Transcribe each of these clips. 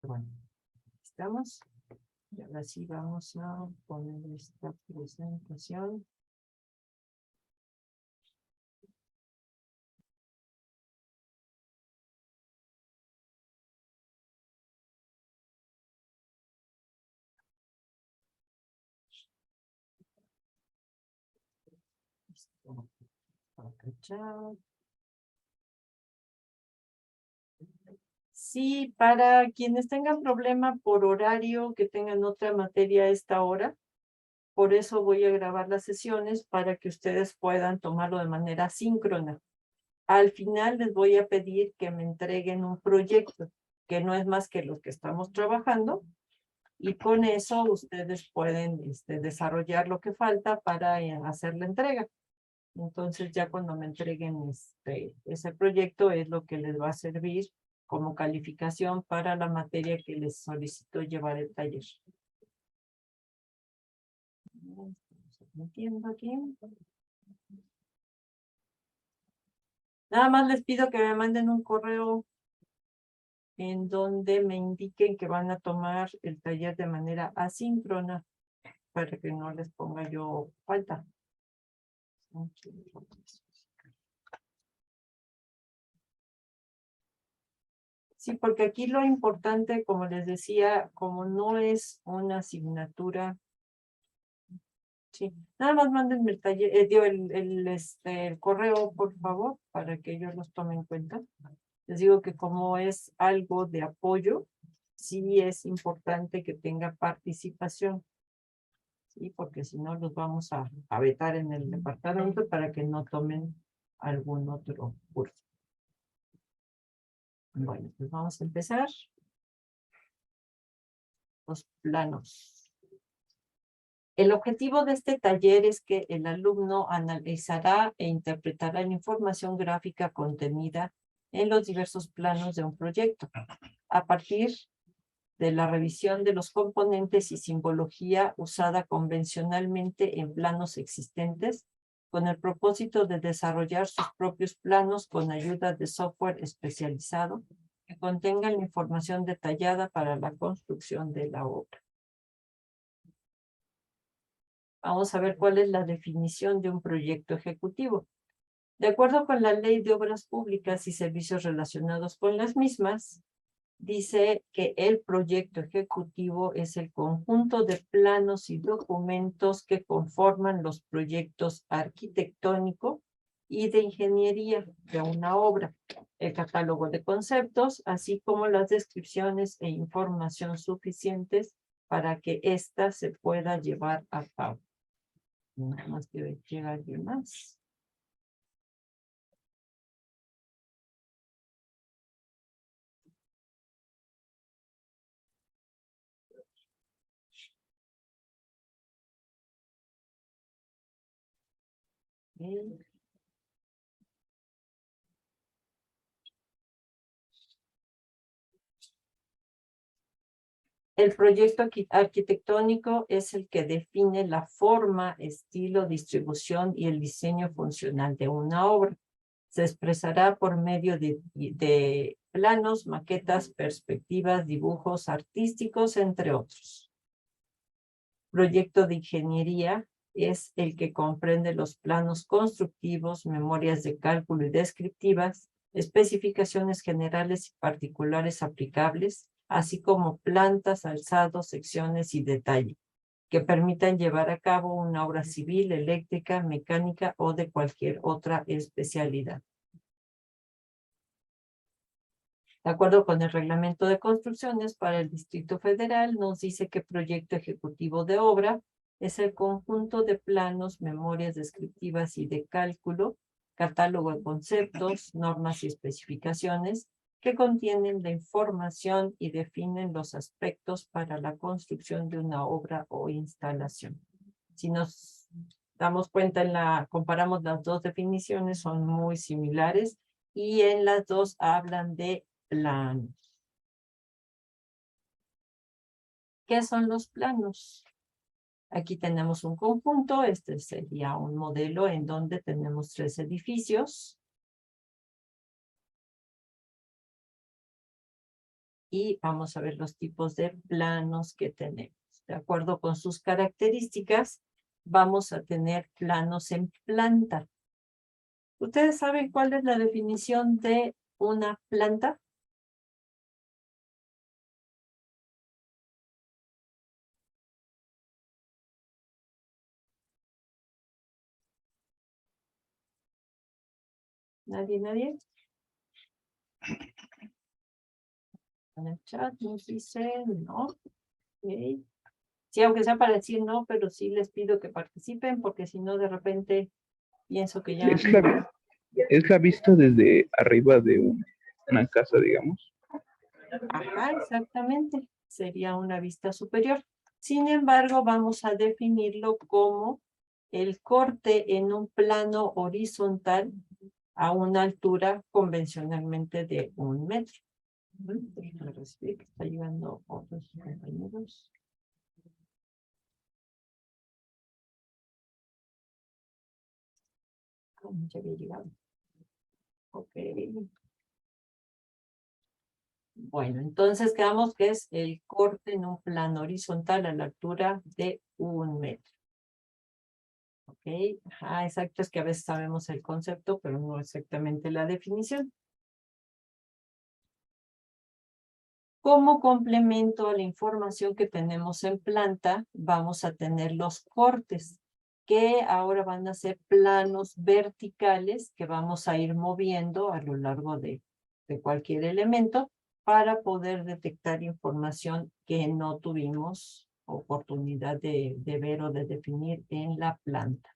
Bueno, estamos. Y ahora sí vamos a poner esta presentación. Sí, para quienes tengan problema por horario, que tengan otra materia a esta hora, por eso voy a grabar las sesiones para que ustedes puedan tomarlo de manera síncrona. Al final les voy a pedir que me entreguen un proyecto, que no es más que los que estamos trabajando, y con eso ustedes pueden desarrollar lo que falta para hacer la entrega. Entonces ya cuando me entreguen ese proyecto es lo que les va a servir como calificación para la materia que les solicito llevar el taller. Estamos metiendo aquí. Nada más les pido que me manden un correo en donde me indiquen que van a tomar el taller de manera asíncrona para que no les ponga yo falta. Sí, porque aquí lo importante, como les decía, como no es una asignatura, sí, nada más mándenme el taller, el correo, por favor, para que ellos los tomen en cuenta. Les digo que como es algo de apoyo, sí es importante que tenga participación. Sí, porque si no los vamos a vetar en el departamento para que no tomen algún otro curso. Bueno, pues vamos a empezar. Los planos. El objetivo de este taller es que el alumno analizará e interpretará la información gráfica contenida en los diversos planos de un proyecto, a partir de la revisión de los componentes y simbología usada convencionalmente en planos existentes, con el propósito de desarrollar sus propios planos con ayuda de software especializado que contengan la información detallada para la construcción de la obra. Vamos a ver cuál es la definición de un proyecto ejecutivo. De acuerdo con la Ley de Obras Públicas y Servicios relacionados con las mismas, dice que el proyecto ejecutivo es el conjunto de planos y documentos que conforman los proyectos arquitectónico y de ingeniería de una obra, el catálogo de conceptos, así como las descripciones e información suficientes para que ésta se pueda llevar a cabo. Nada más que llega alguien más. Okay. El proyecto arquitectónico es el que define la forma, estilo, distribución y el diseño funcional de una obra. Se expresará por medio de planos, maquetas, perspectivas, dibujos artísticos, entre otros. Proyecto de ingeniería es el que comprende los planos constructivos, memorias de cálculo y descriptivas, especificaciones generales y particulares aplicables, así como plantas, alzados, secciones y detalle, que permitan llevar a cabo una obra civil, eléctrica, mecánica o de cualquier otra especialidad. De acuerdo con el Reglamento de Construcciones para el Distrito Federal, nos dice que proyecto ejecutivo de obra es el conjunto de planos, memorias descriptivas y de cálculo, catálogo de conceptos, normas y especificaciones que contienen la información y definen los aspectos para la construcción de una obra o instalación. Si nos damos cuenta, comparamos las dos definiciones, son muy similares y en las dos hablan de planos. ¿Qué son los planos? Aquí tenemos un conjunto, este sería un modelo en donde tenemos 3 edificios. y vamos a ver los tipos de planos que tenemos. De acuerdo con sus características, vamos a tener planos en planta. ¿Ustedes saben cuál es la definición de una planta? ¿Nadie? En el chat nos dice no. Okay. Sí, aunque sea para decir no, pero sí les pido que participen, porque si no, de repente pienso que ya... Es la vista desde arriba de una casa, digamos. Ajá, exactamente. Sería una vista superior. Sin embargo, vamos a definirlo como el corte en un plano horizontal a una altura convencionalmente de 1 metro. Déjenme recibir que está llegando otros compañeros. Ya había llegado. Ok. Bueno, entonces quedamos que es el corte en un plano horizontal a la altura de 1 metro. Ok, ajá, exacto, es que a veces sabemos el concepto, pero no exactamente la definición. Como complemento a la información que tenemos en planta, vamos a tener los cortes, que ahora van a ser planos verticales que vamos a ir moviendo a lo largo de cualquier elemento para poder detectar información que no tuvimos oportunidad de ver o de definir en la planta.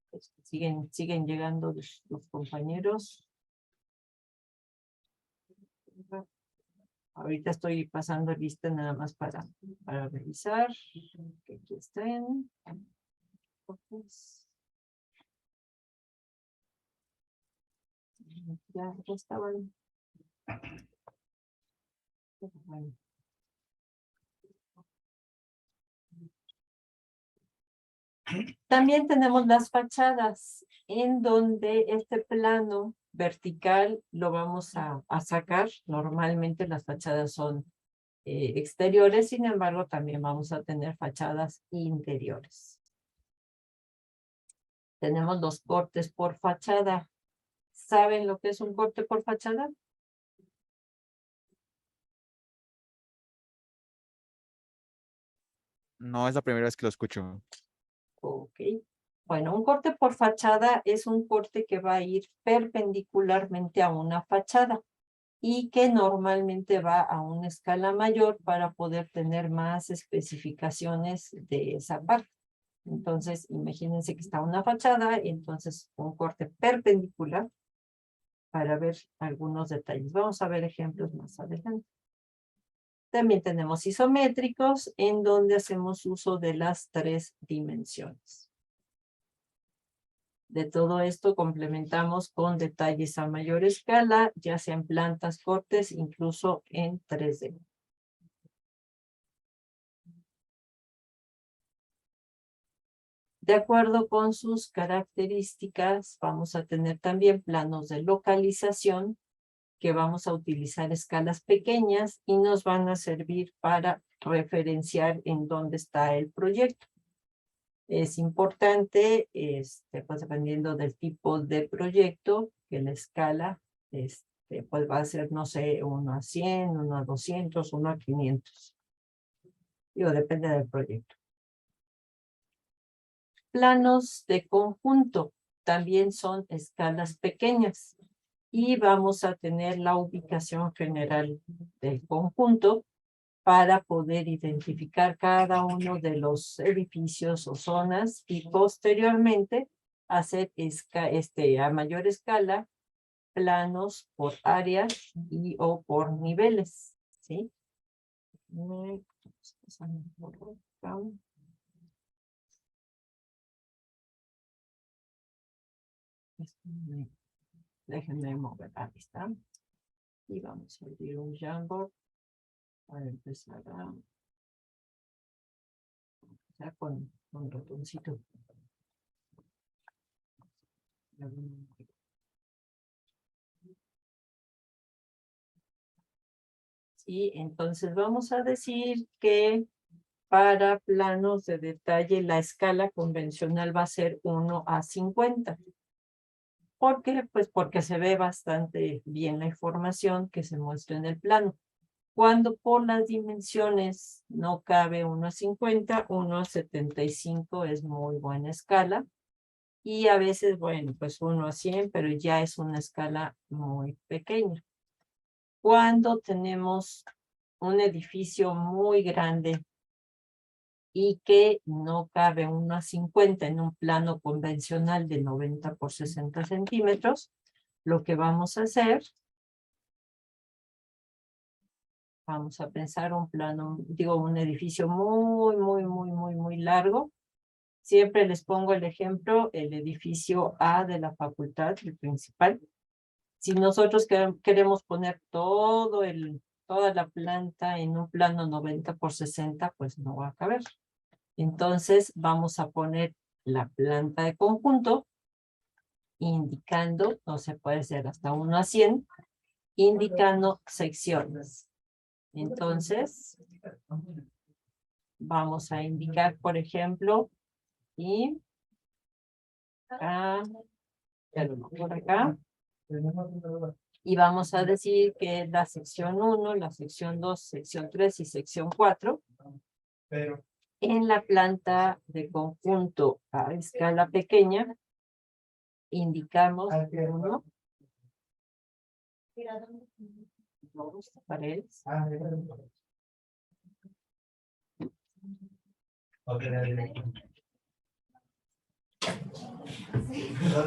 Pues, siguen llegando los compañeros. Ahorita estoy pasando lista nada más para revisar que aquí estén. Ya estaban. Bueno. También tenemos las fachadas, en donde este plano vertical lo vamos a sacar. Normalmente las fachadas son exteriores, sin embargo, también vamos a tener fachadas interiores. Tenemos los cortes por fachada. ¿Saben lo que es un corte por fachada? No es la primera vez que lo escucho. Ok. Bueno, un corte por fachada es un corte que va a ir perpendicularmente a una fachada y que normalmente va a una escala mayor para poder tener más especificaciones de esa parte. Entonces, imagínense que está una fachada y entonces un corte perpendicular para ver algunos detalles. Vamos a ver ejemplos más adelante. También tenemos isométricos, en donde hacemos uso de las 3 dimensiones. De todo esto complementamos con detalles a mayor escala, ya sea en plantas, cortes, incluso en 3D. De acuerdo con sus características, vamos a tener también planos de localización, que vamos a utilizar escalas pequeñas y nos van a servir para referenciar en dónde está el proyecto. Es importante, pues dependiendo del tipo de proyecto, que la escala pues va a ser, no sé, 1 a 100, 1 a 200, 1 a 500. Digo, depende del proyecto. Planos de conjunto también son escalas pequeñas y vamos a tener la ubicación general del conjunto para poder identificar cada uno de los edificios o zonas y posteriormente hacer a mayor escala planos por áreas y o por niveles, ¿sí? Déjenme mover, ahí está. Y vamos a abrir un Jamboard para empezar a con ratoncito. Sí, entonces vamos a decir que para planos de detalle la escala convencional va a ser 1:50. ¿Por qué? Pues porque se ve bastante bien la información que se muestra en el plano. Cuando por las dimensiones no cabe 1:50, 1:75 es muy buena escala. Y a veces, bueno, pues 1:100, pero ya es una escala muy pequeña. Cuando tenemos un edificio muy grande y que no cabe 1:50 en un plano convencional de 90 por 60 centímetros, lo que vamos a hacer, vamos a pensar un plano, digo, un edificio muy largo. Siempre les pongo el ejemplo, el edificio A de la facultad, el principal. Si nosotros queremos poner toda la planta en un plano 90 por 60, pues no va a caber. Entonces vamos a poner la planta de conjunto, indicando, no se puede ser hasta 1:100, indicando secciones. Entonces, vamos a indicar, por ejemplo, y acá, ya lo pongo por acá. Y vamos a decir que la sección 1, la sección 2, sección 3 y sección 4, en la planta de conjunto a escala pequeña, indicamos 1, 2 paredes,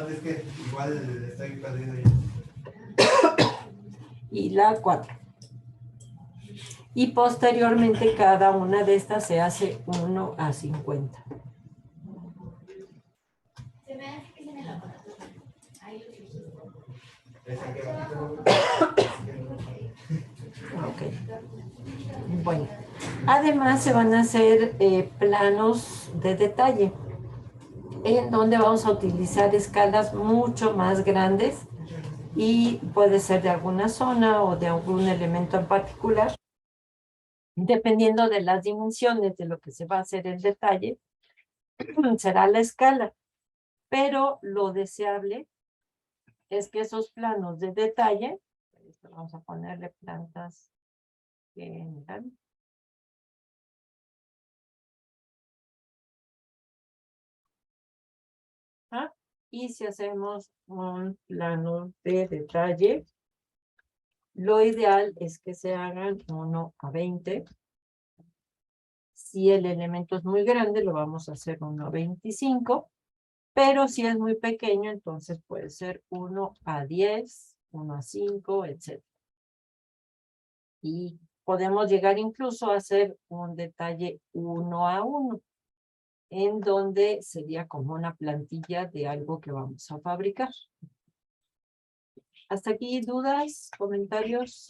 Es que igual estoy perdido ya. y la 4. Y posteriormente cada una de estas se hace 1:50. Se me hace que se me la pasa. Ahí lo dijiste. Ok. Bueno, además se van a hacer planos de detalle, en donde vamos a utilizar escalas mucho más grandes y puede ser de alguna zona o de algún elemento en particular. Dependiendo de las dimensiones de lo que se va a hacer el detalle, será la escala. Pero lo deseable es que esos planos de detalle, vamos a ponerle plantas general. Y si hacemos un plano de detalle, lo ideal es que se hagan 1:20. Si el elemento es muy grande, lo vamos a hacer 1:25. Pero si es muy pequeño, entonces puede ser 1:10, 1:5, etc. Y podemos llegar incluso a hacer un detalle 1:1, en donde sería como una plantilla de algo que vamos a fabricar. ¿Hasta aquí dudas, comentarios?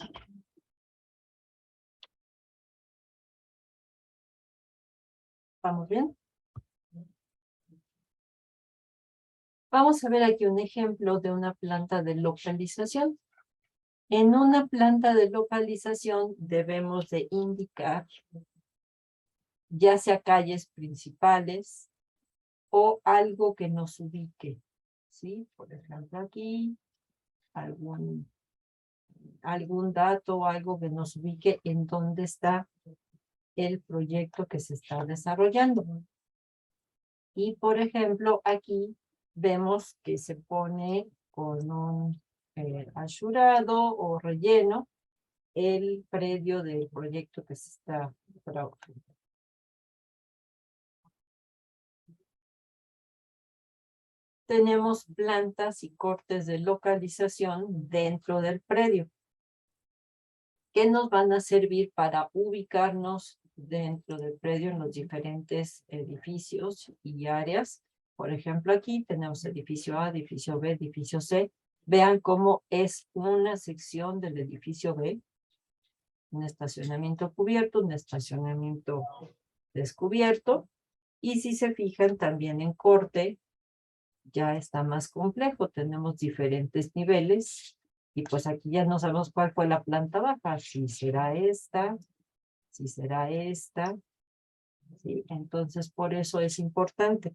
¿Vamos bien? Vamos a ver aquí un ejemplo de una planta de localización. En una planta de localización debemos de indicar ya sea calles principales o algo que nos ubique, ¿sí? Por ejemplo, aquí algún dato o algo que nos ubique en dónde está el proyecto que se está desarrollando. Y, por ejemplo, aquí vemos que se pone con un asurado o relleno el predio del proyecto que se está trabajando. Tenemos plantas y cortes de localización dentro del predio, que nos van a servir para ubicarnos dentro del predio en los diferentes edificios y áreas. Por ejemplo, aquí tenemos edificio A, edificio B, edificio C. Vean cómo es una sección del edificio B, un estacionamiento cubierto, un estacionamiento descubierto. Y si se fijan también en corte, ya está más complejo. Tenemos diferentes niveles Y pues aquí ya no sabemos cuál fue la planta baja, si será esta, si será esta, ¿sí? Entonces por eso es importante.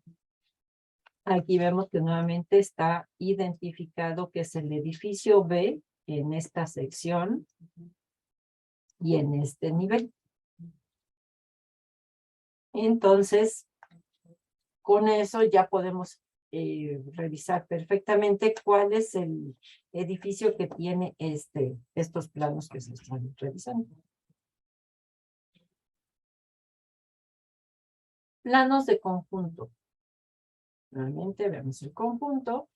Aquí vemos que nuevamente está identificado que es el edificio B en esta sección y en este nivel. Entonces, con eso ya podemos revisar perfectamente cuál es el edificio que tiene estos planos que se están revisando. Planos de conjunto. Nuevamente vemos el conjunto.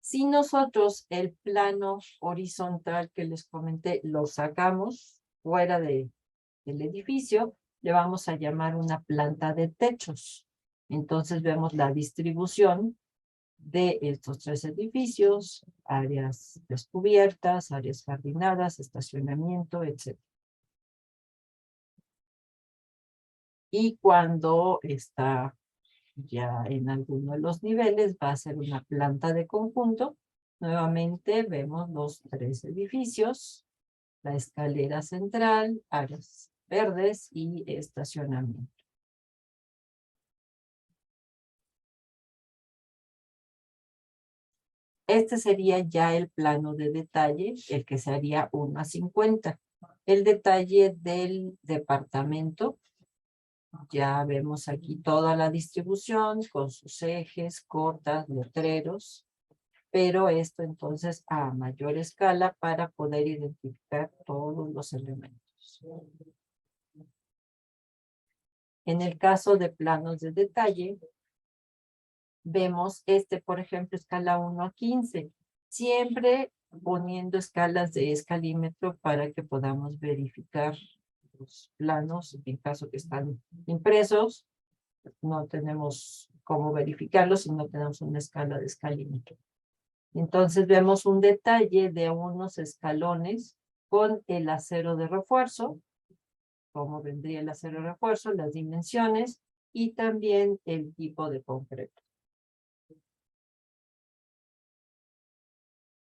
Si nosotros el plano horizontal que les comenté lo sacamos fuera del edificio, le vamos a llamar una planta de techos. Entonces vemos la distribución de estos tres edificios, áreas descubiertas, áreas jardinadas, estacionamiento, etc. Y cuando está ya en alguno de los niveles, va a ser una planta de conjunto. Nuevamente vemos los tres edificios, la escalera central, áreas verdes y estacionamiento. Este sería ya el plano de detalle, el que se haría 1:50. El detalle del departamento. Ya vemos aquí toda la distribución con sus ejes, cortas, letreros, pero esto entonces a mayor escala para poder identificar todos los elementos. En el caso de planos de detalle, vemos por ejemplo, escala 1:15, siempre poniendo escalas de escalímetro para que podamos verificar los planos, en caso que están impresos, no tenemos cómo verificarlos si no tenemos una escala de escalímetro. Entonces vemos un detalle de unos escalones con el acero de refuerzo, cómo vendría el acero de refuerzo, las dimensiones y también el tipo de concreto.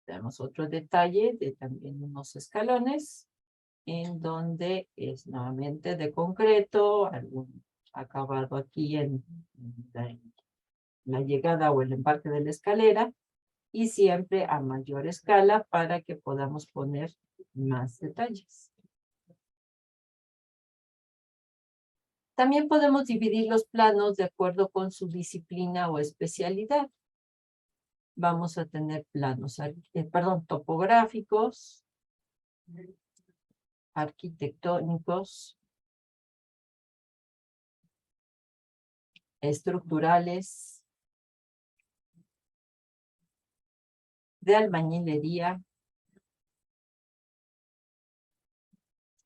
Tenemos otro detalle de también unos escalones en donde es nuevamente de concreto, algún acabado aquí en la llegada o el embarque de la escalera, y siempre a mayor escala para que podamos poner más detalles. También podemos dividir los planos de acuerdo con su disciplina o especialidad. Vamos a tener planos, topográficos, arquitectónicos, estructurales, de albañilería,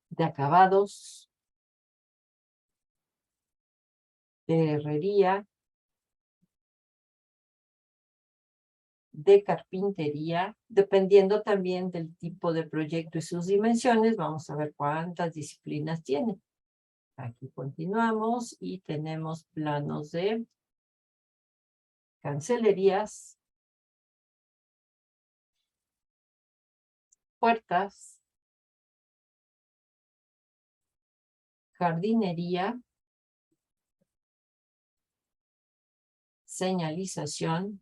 de acabados, de herrería, de carpintería, dependiendo también del tipo de proyecto y sus dimensiones. Vamos a ver cuántas disciplinas tiene. Aquí continuamos y tenemos planos de cancelerías, puertas, jardinería, señalización,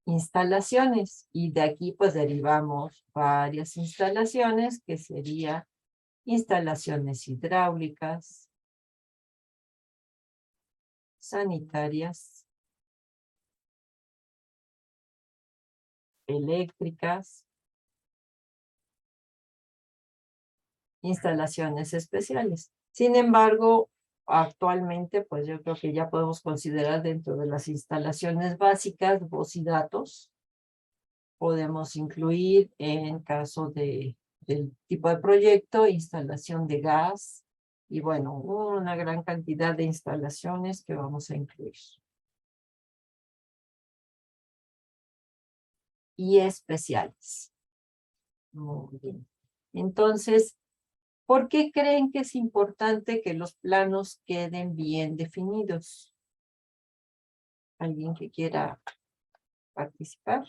instalaciones, y de aquí pues derivamos varias instalaciones que sería instalaciones hidráulicas, sanitarias, eléctricas, instalaciones especiales. Sin embargo, actualmente, pues yo creo que ya podemos considerar dentro de las instalaciones básicas, voz y datos. Podemos incluir, en caso del tipo de proyecto, instalación de gas, y bueno, una gran cantidad de instalaciones que vamos a incluir. Y especiales. Muy bien. Entonces, ¿por qué creen que es importante que los planos queden bien definidos? ¿Alguien que quiera participar?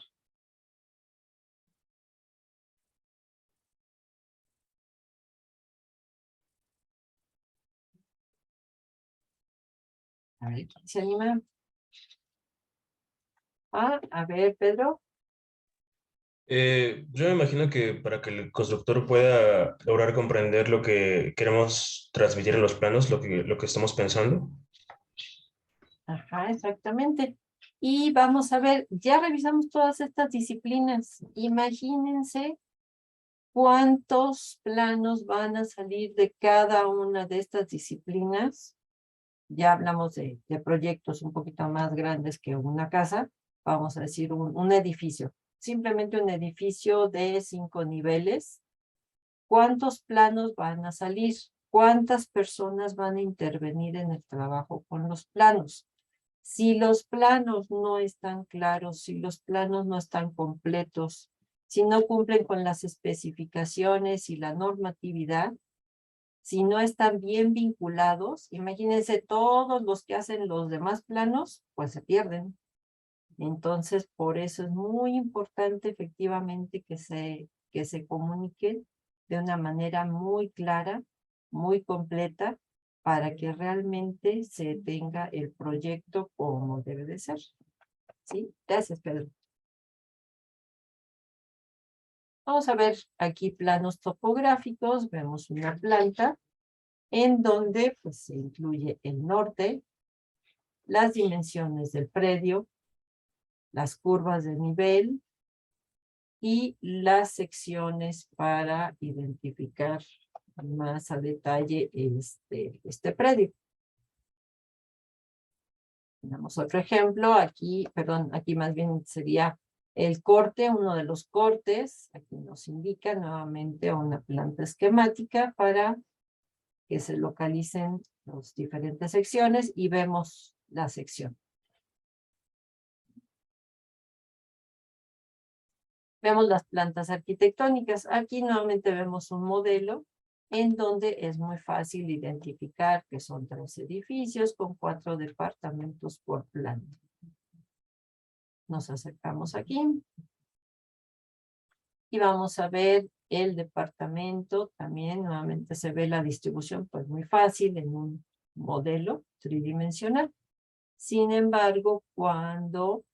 A ver, ¿quién se anima? A ver, Pedro. Yo me imagino que para que el constructor pueda lograr comprender lo que queremos transmitir en los planos, lo que estamos pensando. Ajá, exactamente. Y vamos a ver, ya revisamos todas estas disciplinas. Imagínense cuántos planos van a salir de cada una de estas disciplinas. Ya hablamos de proyectos un poquito más grandes que una casa. Vamos a decir un edificio. Simplemente un edificio de 5 niveles. ¿Cuántos planos van a salir? ¿Cuántas personas van a intervenir en el trabajo con los planos? Si los planos no están claros, si los planos no están completos, si no cumplen con las especificaciones y la normatividad, si no están bien vinculados, imagínense todos los que hacen los demás planos, pues se pierden. Entonces, por eso es muy importante efectivamente que se comuniquen de una manera muy clara, muy completa, para que realmente se tenga el proyecto como debe de ser. ¿Sí? Gracias, Pedro. Vamos a ver aquí planos topográficos. Vemos una planta en donde pues, se incluye el norte, las dimensiones del predio, las curvas de nivel y las secciones para identificar más a detalle este predio. Tenemos otro ejemplo, aquí, perdón, aquí más bien sería el corte, uno de los cortes. Aquí nos indica nuevamente una planta esquemática para que se localicen las diferentes secciones y vemos la sección. Vemos las plantas arquitectónicas. Aquí nuevamente vemos un modelo en donde es muy fácil identificar que son 3 edificios con 4 departamentos por planta. Nos acercamos aquí. Y vamos a ver el departamento. También nuevamente se ve la distribución pues muy fácil en un modelo tridimensional. Sin embargo, cuando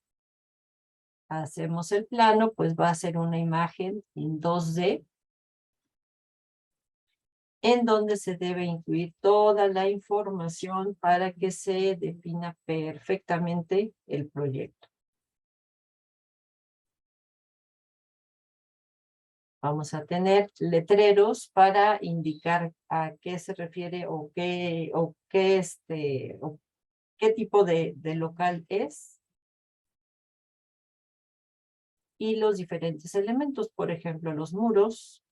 hacemos el plano, pues va a ser una imagen en 2D, en donde se debe incluir toda la información para que se defina perfectamente el proyecto. Vamos a tener letreros para indicar a qué se refiere o qué tipo de local es. Y los diferentes elementos, por ejemplo, los muros,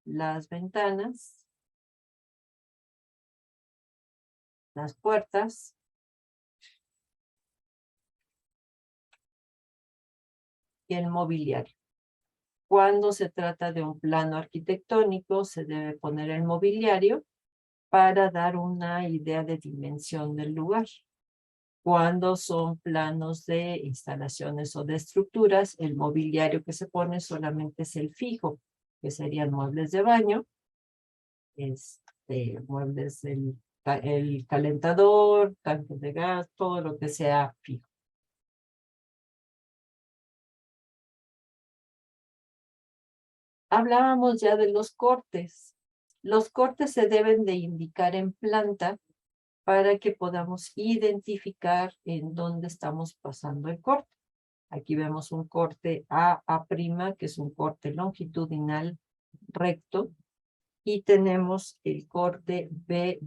las ventanas, las puertas, y el mobiliario. Cuando se trata de un plano arquitectónico, se debe poner el mobiliario para dar una idea de dimensión del lugar. Cuando son planos de instalaciones o de estructuras, el mobiliario que se pone solamente es el fijo, que serían muebles de baño, muebles, el calentador, tanques de gas, todo lo que sea fijo. Hablábamos ya de los cortes. Los cortes se deben de indicar en planta para que podamos identificar en dónde estamos pasando el corte. Aquí vemos un corte A', que es un corte longitudinal recto, y tenemos el corte B'.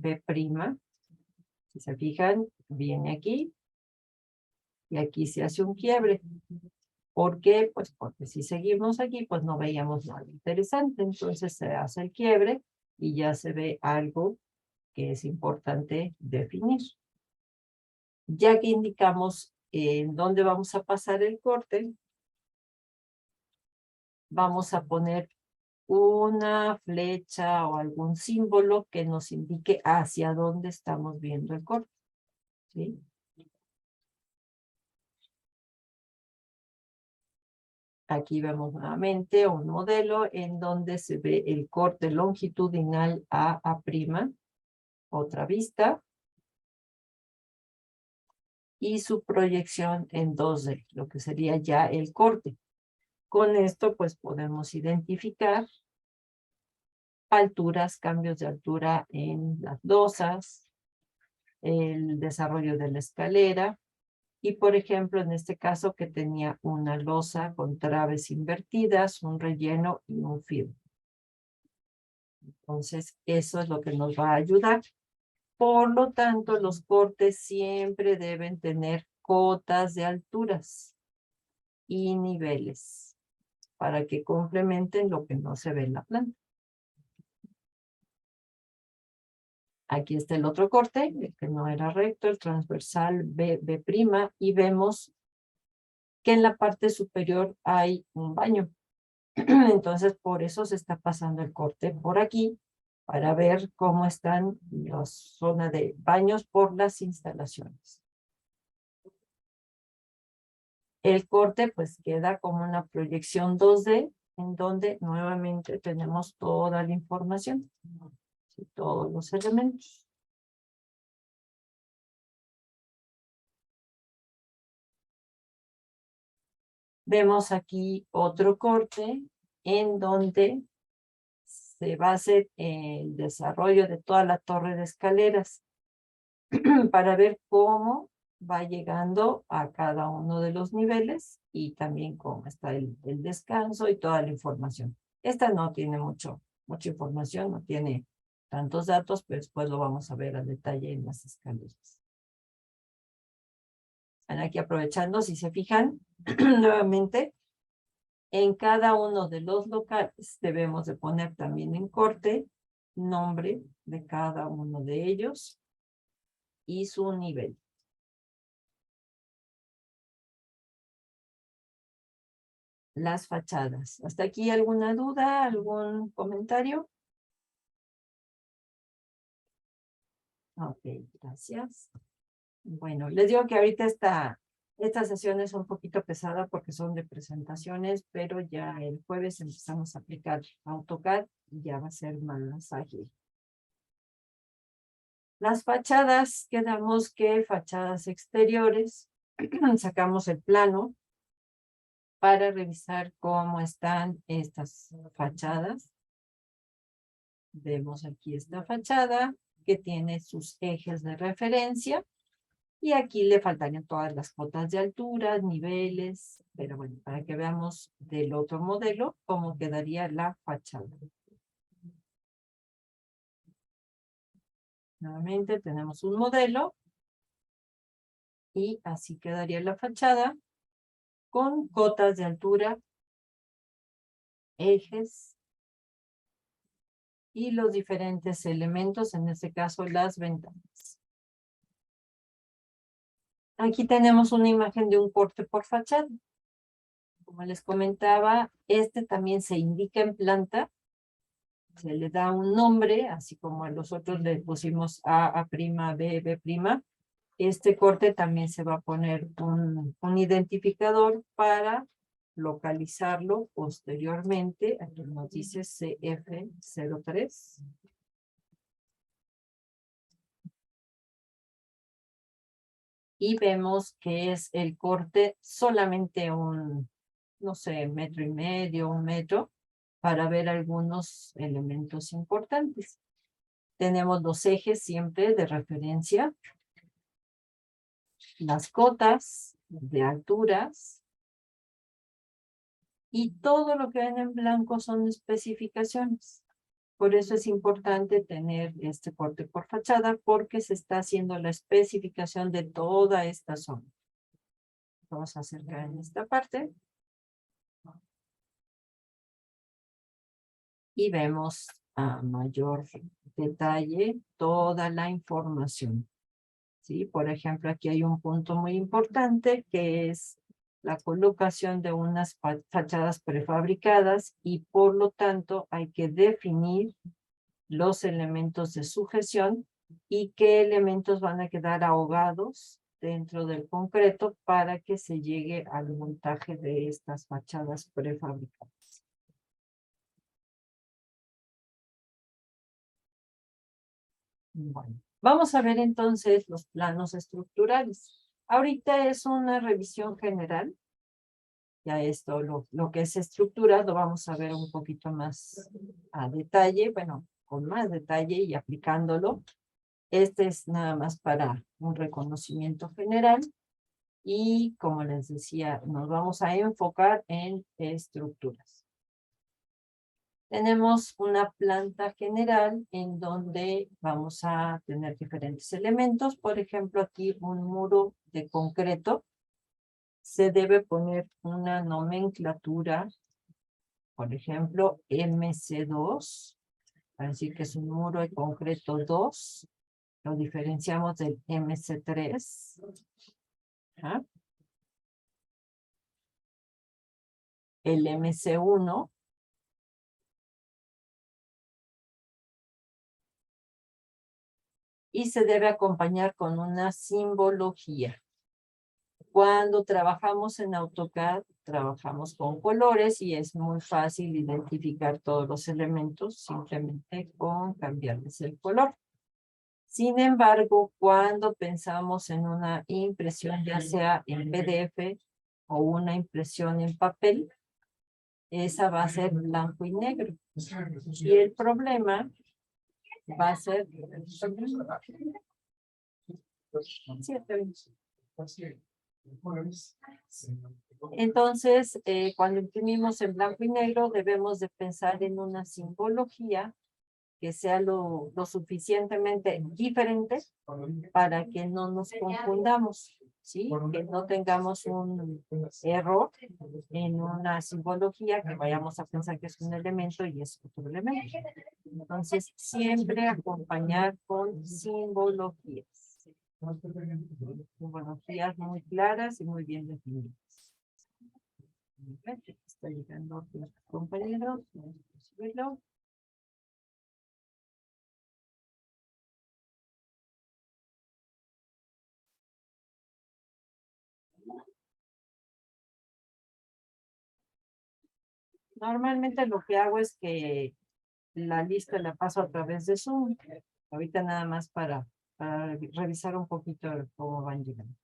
Si se fijan, viene aquí, y aquí se hace un quiebre. ¿Por qué? Pues porque si seguimos aquí, pues no veíamos nada interesante. Entonces se hace el quiebre y ya se ve algo que es importante definir. Ya que indicamos en dónde vamos a pasar el corte, vamos a poner una flecha o algún símbolo que nos indique hacia dónde estamos viendo el corte. ¿Sí? Aquí vemos nuevamente un modelo en donde se ve el corte longitudinal a A', otra vista, y su proyección en 2D, lo que sería ya el corte. Con esto, pues, podemos identificar alturas, cambios de altura en las losas, el desarrollo de la escalera, y, por ejemplo, en este caso que tenía una losa con traves invertidas, un relleno y un filo. Entonces, eso es lo que nos va a ayudar. Por lo tanto, los cortes siempre deben tener cotas de alturas y niveles para que complementen lo que no se ve en la planta. Aquí está el otro corte, el que no era recto, el transversal B', y vemos que en la parte superior hay un baño. Entonces, por eso se está pasando el corte por aquí, para ver cómo están las zonas de baños por las instalaciones. El corte pues queda como una proyección 2D, en donde nuevamente tenemos toda la información, ¿sí? Todos los elementos. Vemos aquí otro corte en donde se va a hacer el desarrollo de toda la torre de escaleras para ver cómo va llegando a cada uno de los niveles y también cómo está el descanso y toda la información. Esta no tiene mucha información, no tiene tantos datos, pero después lo vamos a ver a detalle en las escaleras. Aquí aprovechando, si se fijan, nuevamente, en cada uno de los locales debemos de poner también en corte nombre de cada uno de ellos y su nivel. Las fachadas. ¿Hasta aquí alguna duda, algún comentario? Ok, gracias. Bueno, les digo que ahorita esta sesión es un poquito pesada porque son de presentaciones, pero ya el jueves empezamos a aplicar AutoCAD y ya va a ser más ágil. Las fachadas, quedamos que fachadas exteriores, sacamos el plano para revisar cómo están estas fachadas. Vemos aquí esta fachada que tiene sus ejes de referencia. Y aquí le faltarían todas las cotas de altura, niveles, pero bueno, para que veamos del otro modelo cómo quedaría la fachada. Nuevamente tenemos un modelo y así quedaría la fachada con cotas de altura, ejes y los diferentes elementos, en este caso las ventanas. Aquí tenemos una imagen de un corte por fachada. Como les comentaba, este también se indica en planta. Se le da un nombre, así como a los otros le pusimos A', B', B'. Este corte también se va a poner un identificador para localizarlo posteriormente. Aquí nos dice CF03. Y vemos que es el corte solamente no sé, 1,5 metros, 1 metro, para ver algunos elementos importantes. Tenemos los ejes siempre de referencia, las cotas de alturas, y todo lo que ven en blanco son especificaciones. Por eso es importante tener este corte por fachada, porque se está haciendo la especificación de toda esta zona. Vamos a acercar en esta parte. Y vemos a mayor detalle toda la información. ¿Sí? Por ejemplo, aquí hay un punto muy importante que es la colocación de unas fachadas prefabricadas y por lo tanto hay que definir los elementos de sujeción y qué elementos van a quedar ahogados dentro del concreto para que se llegue al montaje de estas fachadas prefabricadas. Bueno, vamos a ver entonces los planos estructurales. Ahorita es una revisión general. Ya esto, lo que es estructura, lo vamos a ver un poquito más a detalle, bueno, con más detalle y aplicándolo. Este es nada más para un reconocimiento general. Y como les decía, nos vamos a enfocar en estructuras. Tenemos una planta general en donde vamos a tener diferentes elementos. Por ejemplo, aquí un muro de concreto. Se debe poner una nomenclatura, por ejemplo, MC2, para decir que es un muro de concreto 2. Lo diferenciamos del MC3. ¿Ah? El MC1. Y se debe acompañar con una simbología. Cuando trabajamos en AutoCAD, trabajamos con colores y es muy fácil identificar todos los elementos simplemente con cambiarles el color. Sin embargo, cuando pensamos en una impresión, ya sea en PDF o una impresión en papel, esa va a ser blanco y negro. Y el problema va a ser... Entonces, cuando imprimimos en blanco y negro, debemos de pensar en una simbología que sea lo suficientemente diferente para que no nos confundamos, ¿sí? Que no tengamos un error en una simbología, que vayamos a pensar que es un elemento y es otro elemento. Entonces, siempre acompañar con simbologías. Simbologías muy claras y muy bien definidas. Está llegando los compañeros. Vamos a subirlo. Normalmente lo que hago es que la lista la paso a través de Zoom. Ahorita nada más para revisar un poquito cómo van llegando.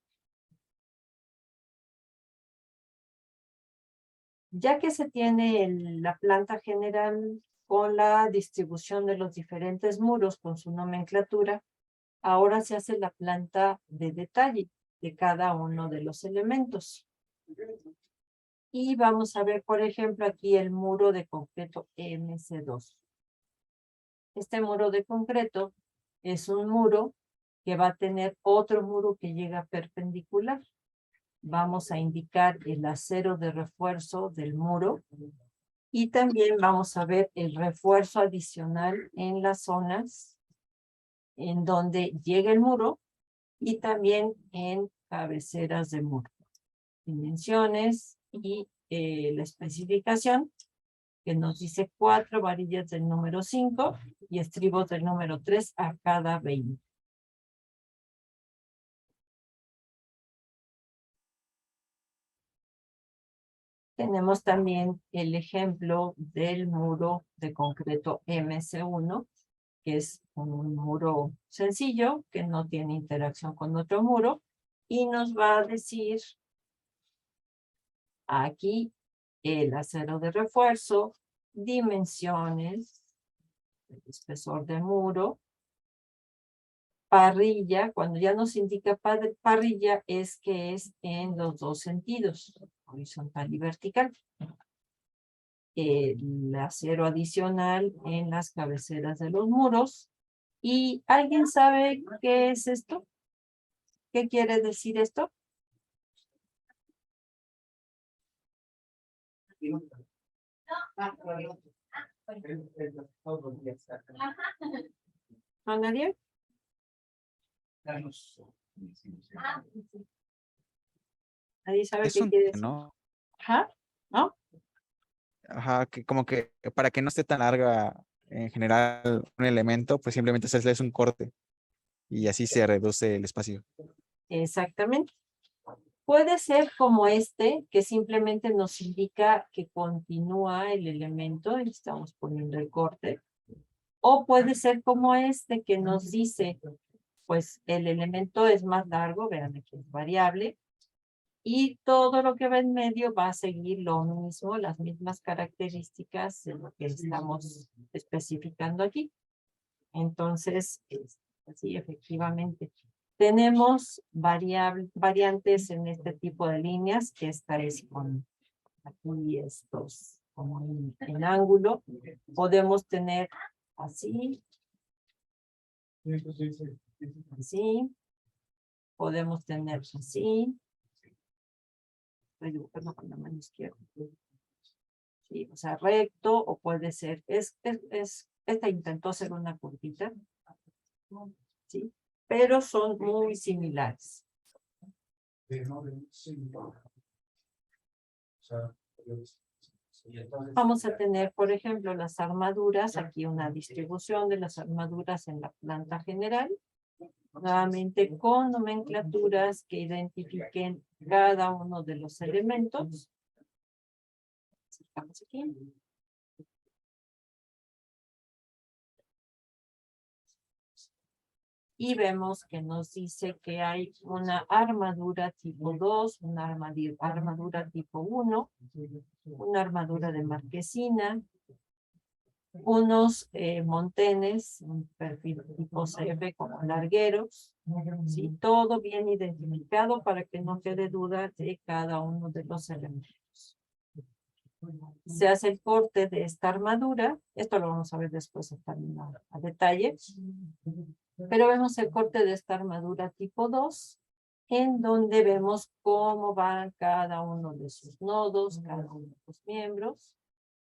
Ya que se tiene la planta general con la distribución de los diferentes muros con su nomenclatura, ahora se hace la planta de detalle de cada uno de los elementos. Y vamos a ver, por ejemplo, aquí el muro de concreto MC2. Este muro de concreto es un muro que va a tener otro muro que llega perpendicular. Vamos a indicar el acero de refuerzo del muro y también vamos a ver el refuerzo adicional en las zonas en donde llega el muro y también en cabeceras de muro. Dimensiones y la especificación que nos dice 4 varillas del número 5 y estribos del número 3 a cada 20. Tenemos también el ejemplo del muro de concreto MC1, que es un muro sencillo que no tiene interacción con otro muro y nos va a decir aquí el acero de refuerzo, dimensiones, el espesor del muro, parrilla. Cuando ya nos indica parrilla es que es en los dos sentidos, horizontal y vertical. El acero adicional en las cabeceras de los muros. ¿Y alguien sabe qué es esto? ¿Qué quiere decir esto? ¿No, nadie? ¿Nadie sabe Es qué un quiere decir? ¿no? Ajá, ¿no? Ajá, que como que para que no esté tan larga en general un elemento, pues simplemente hacerles un corte y así se reduce el espacio. Exactamente. Puede ser como este, que simplemente nos indica que continúa el elemento, y estamos poniendo el corte. O puede ser como este, que nos dice, pues el elemento es más largo, vean aquí es variable, y todo lo que va en medio va a seguir lo mismo, las mismas características de lo que estamos especificando aquí. Entonces, sí, efectivamente. Tenemos variantes en este tipo de líneas, que esta es con aquí estos como en ángulo. Podemos tener así, así. Podemos tener así. Estoy dibujando con la mano izquierda. Sí, o sea, recto, o puede ser, esta intentó ser una curvita. Sí, pero son muy similares. Vamos a tener, por ejemplo, las armaduras, aquí una distribución de las armaduras en la planta general, nuevamente con nomenclaturas que identifiquen cada uno de los elementos. Estamos aquí. Y vemos que nos dice que hay una armadura tipo 2, una armadura tipo 1, una armadura de marquesina, unos montenes, un perfil tipo CF como largueros, ¿sí? Todo bien identificado para que no quede duda de cada uno de los elementos. Se hace el corte de esta armadura, esto lo vamos a ver después a detalle, pero vemos el corte de esta armadura tipo 2, en donde vemos cómo van cada uno de sus nodos, cada uno de sus miembros,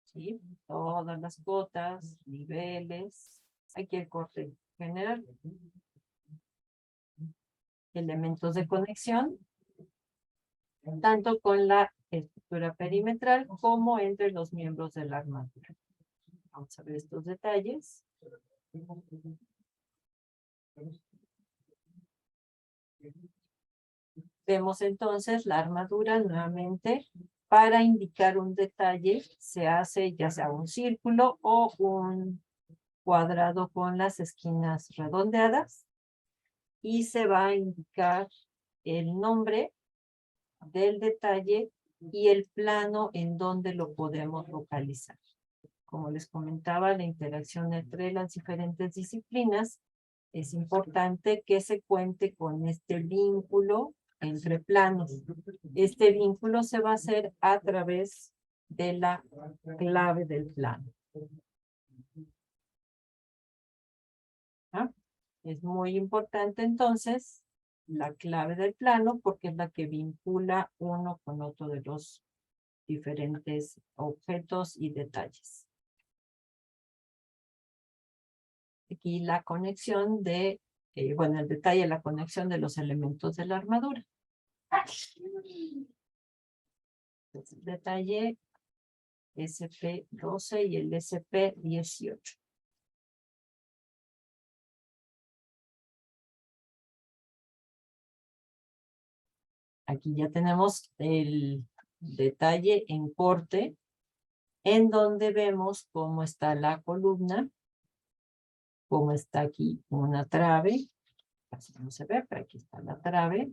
¿sí? Todas las cotas, niveles, aquí el corte general, elementos de conexión, tanto con la estructura perimetral como entre los miembros de la armadura. Vamos a ver estos detalles. Vemos entonces la armadura nuevamente. Para indicar un detalle se hace ya sea un círculo o un cuadrado con las esquinas redondeadas y se va a indicar el nombre del detalle y el plano en donde lo podemos localizar. Como les comentaba, la interacción entre las diferentes disciplinas, es importante que se cuente con este vínculo entre planos. Este vínculo se va a hacer a través de la clave del plano. ¿Ah? Es muy importante entonces la clave del plano porque es la que vincula uno con otro de los diferentes objetos y detalles. Aquí la conexión de, bueno, el detalle de la conexión de los elementos de la armadura. El detalle SP12 y el SP18. Aquí ya tenemos el detalle en corte, en donde vemos cómo está la columna, cómo está aquí una trave, casi no se ve, pero aquí está la trave,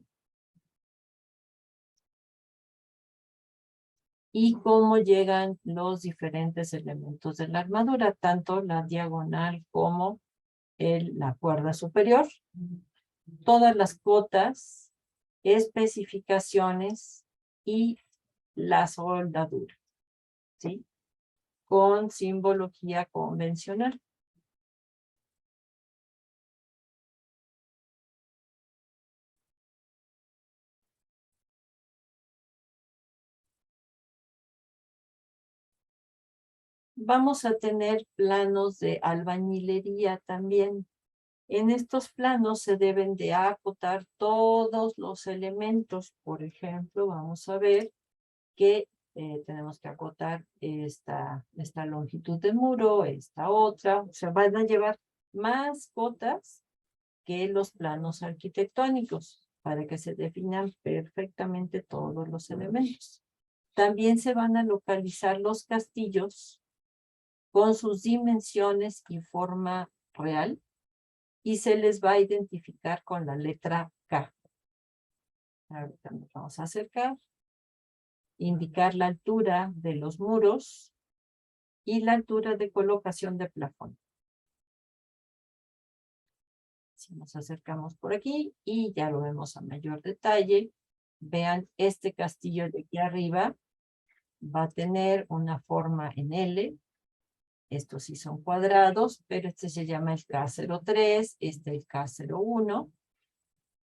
y cómo llegan los diferentes elementos de la armadura, tanto la diagonal como la cuerda superior, todas las cotas, especificaciones y la soldadura, ¿sí? Con simbología convencional. Vamos a tener planos de albañilería también. En estos planos se deben de acotar todos los elementos. Por ejemplo, vamos a ver que tenemos que acotar esta longitud de muro, esta otra. O sea, van a llevar más cotas que los planos arquitectónicos. para que se definan perfectamente todos los elementos. También se van a localizar los castillos con sus dimensiones y forma real y se les va a identificar con la letra K. Ahorita nos vamos a acercar. Indicar la altura de los muros y la altura de colocación de plafón. Si nos acercamos por aquí y ya lo vemos a mayor detalle, vean este castillo de aquí arriba va a tener una forma en L. Estos sí son cuadrados, pero este se llama el K03, este el K01.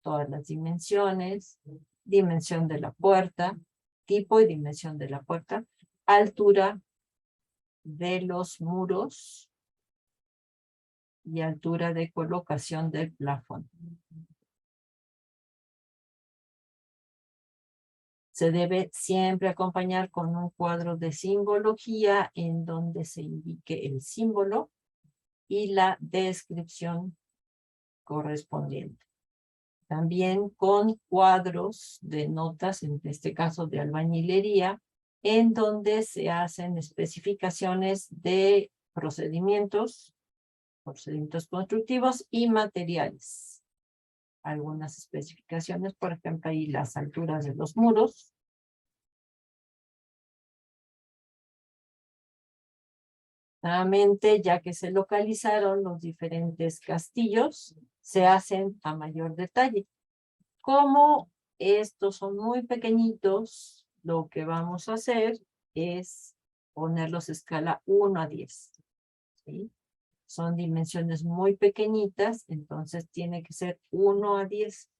Todas las dimensiones, dimensión de la puerta, tipo y dimensión de la puerta, altura de los muros y altura de colocación del plafón. Se debe siempre acompañar con un cuadro de simbología en donde se indique el símbolo y la descripción correspondiente. También con cuadros de notas, en este caso de albañilería, en donde se hacen especificaciones de procedimientos constructivos y materiales. Algunas especificaciones, por ejemplo, ahí las alturas de los muros. Nuevamente, ya que se localizaron los diferentes castillos, se hacen a mayor detalle. Como estos son muy pequeñitos, lo que vamos a hacer es ponerlos a escala 1 a 10. ¿Sí? Son dimensiones muy pequeñitas, entonces tiene que ser 1 a 10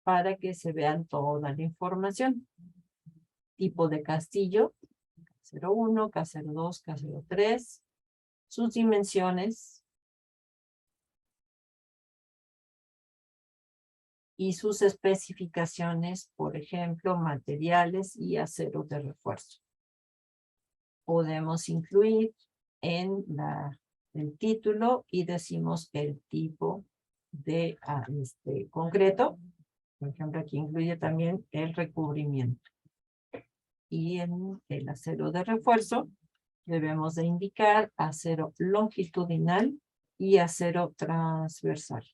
para que se vean toda la información. Tipo de castillo, K01, K02, K03, sus dimensiones y sus especificaciones, por ejemplo, materiales y acero de refuerzo. Podemos incluir en el título y decimos el tipo de concreto. Por ejemplo, aquí incluye también el recubrimiento. Y en el acero de refuerzo debemos de indicar acero longitudinal y acero transversal.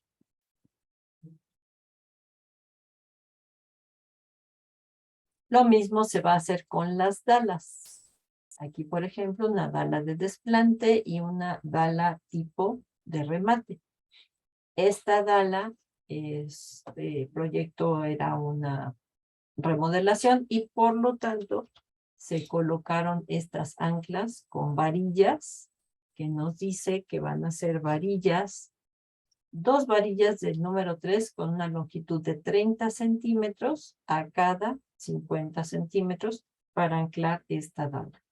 Lo mismo se va a hacer con las dalas. Aquí, por ejemplo, una dala de desplante y una dala tipo de remate. Esta dala, este proyecto era una remodelación y por lo tanto se colocaron estas anclas con varillas que nos dice que van a ser varillas, 2 varillas del número 3 con una longitud de 30 centímetros a cada 50 centímetros para anclar esta dala.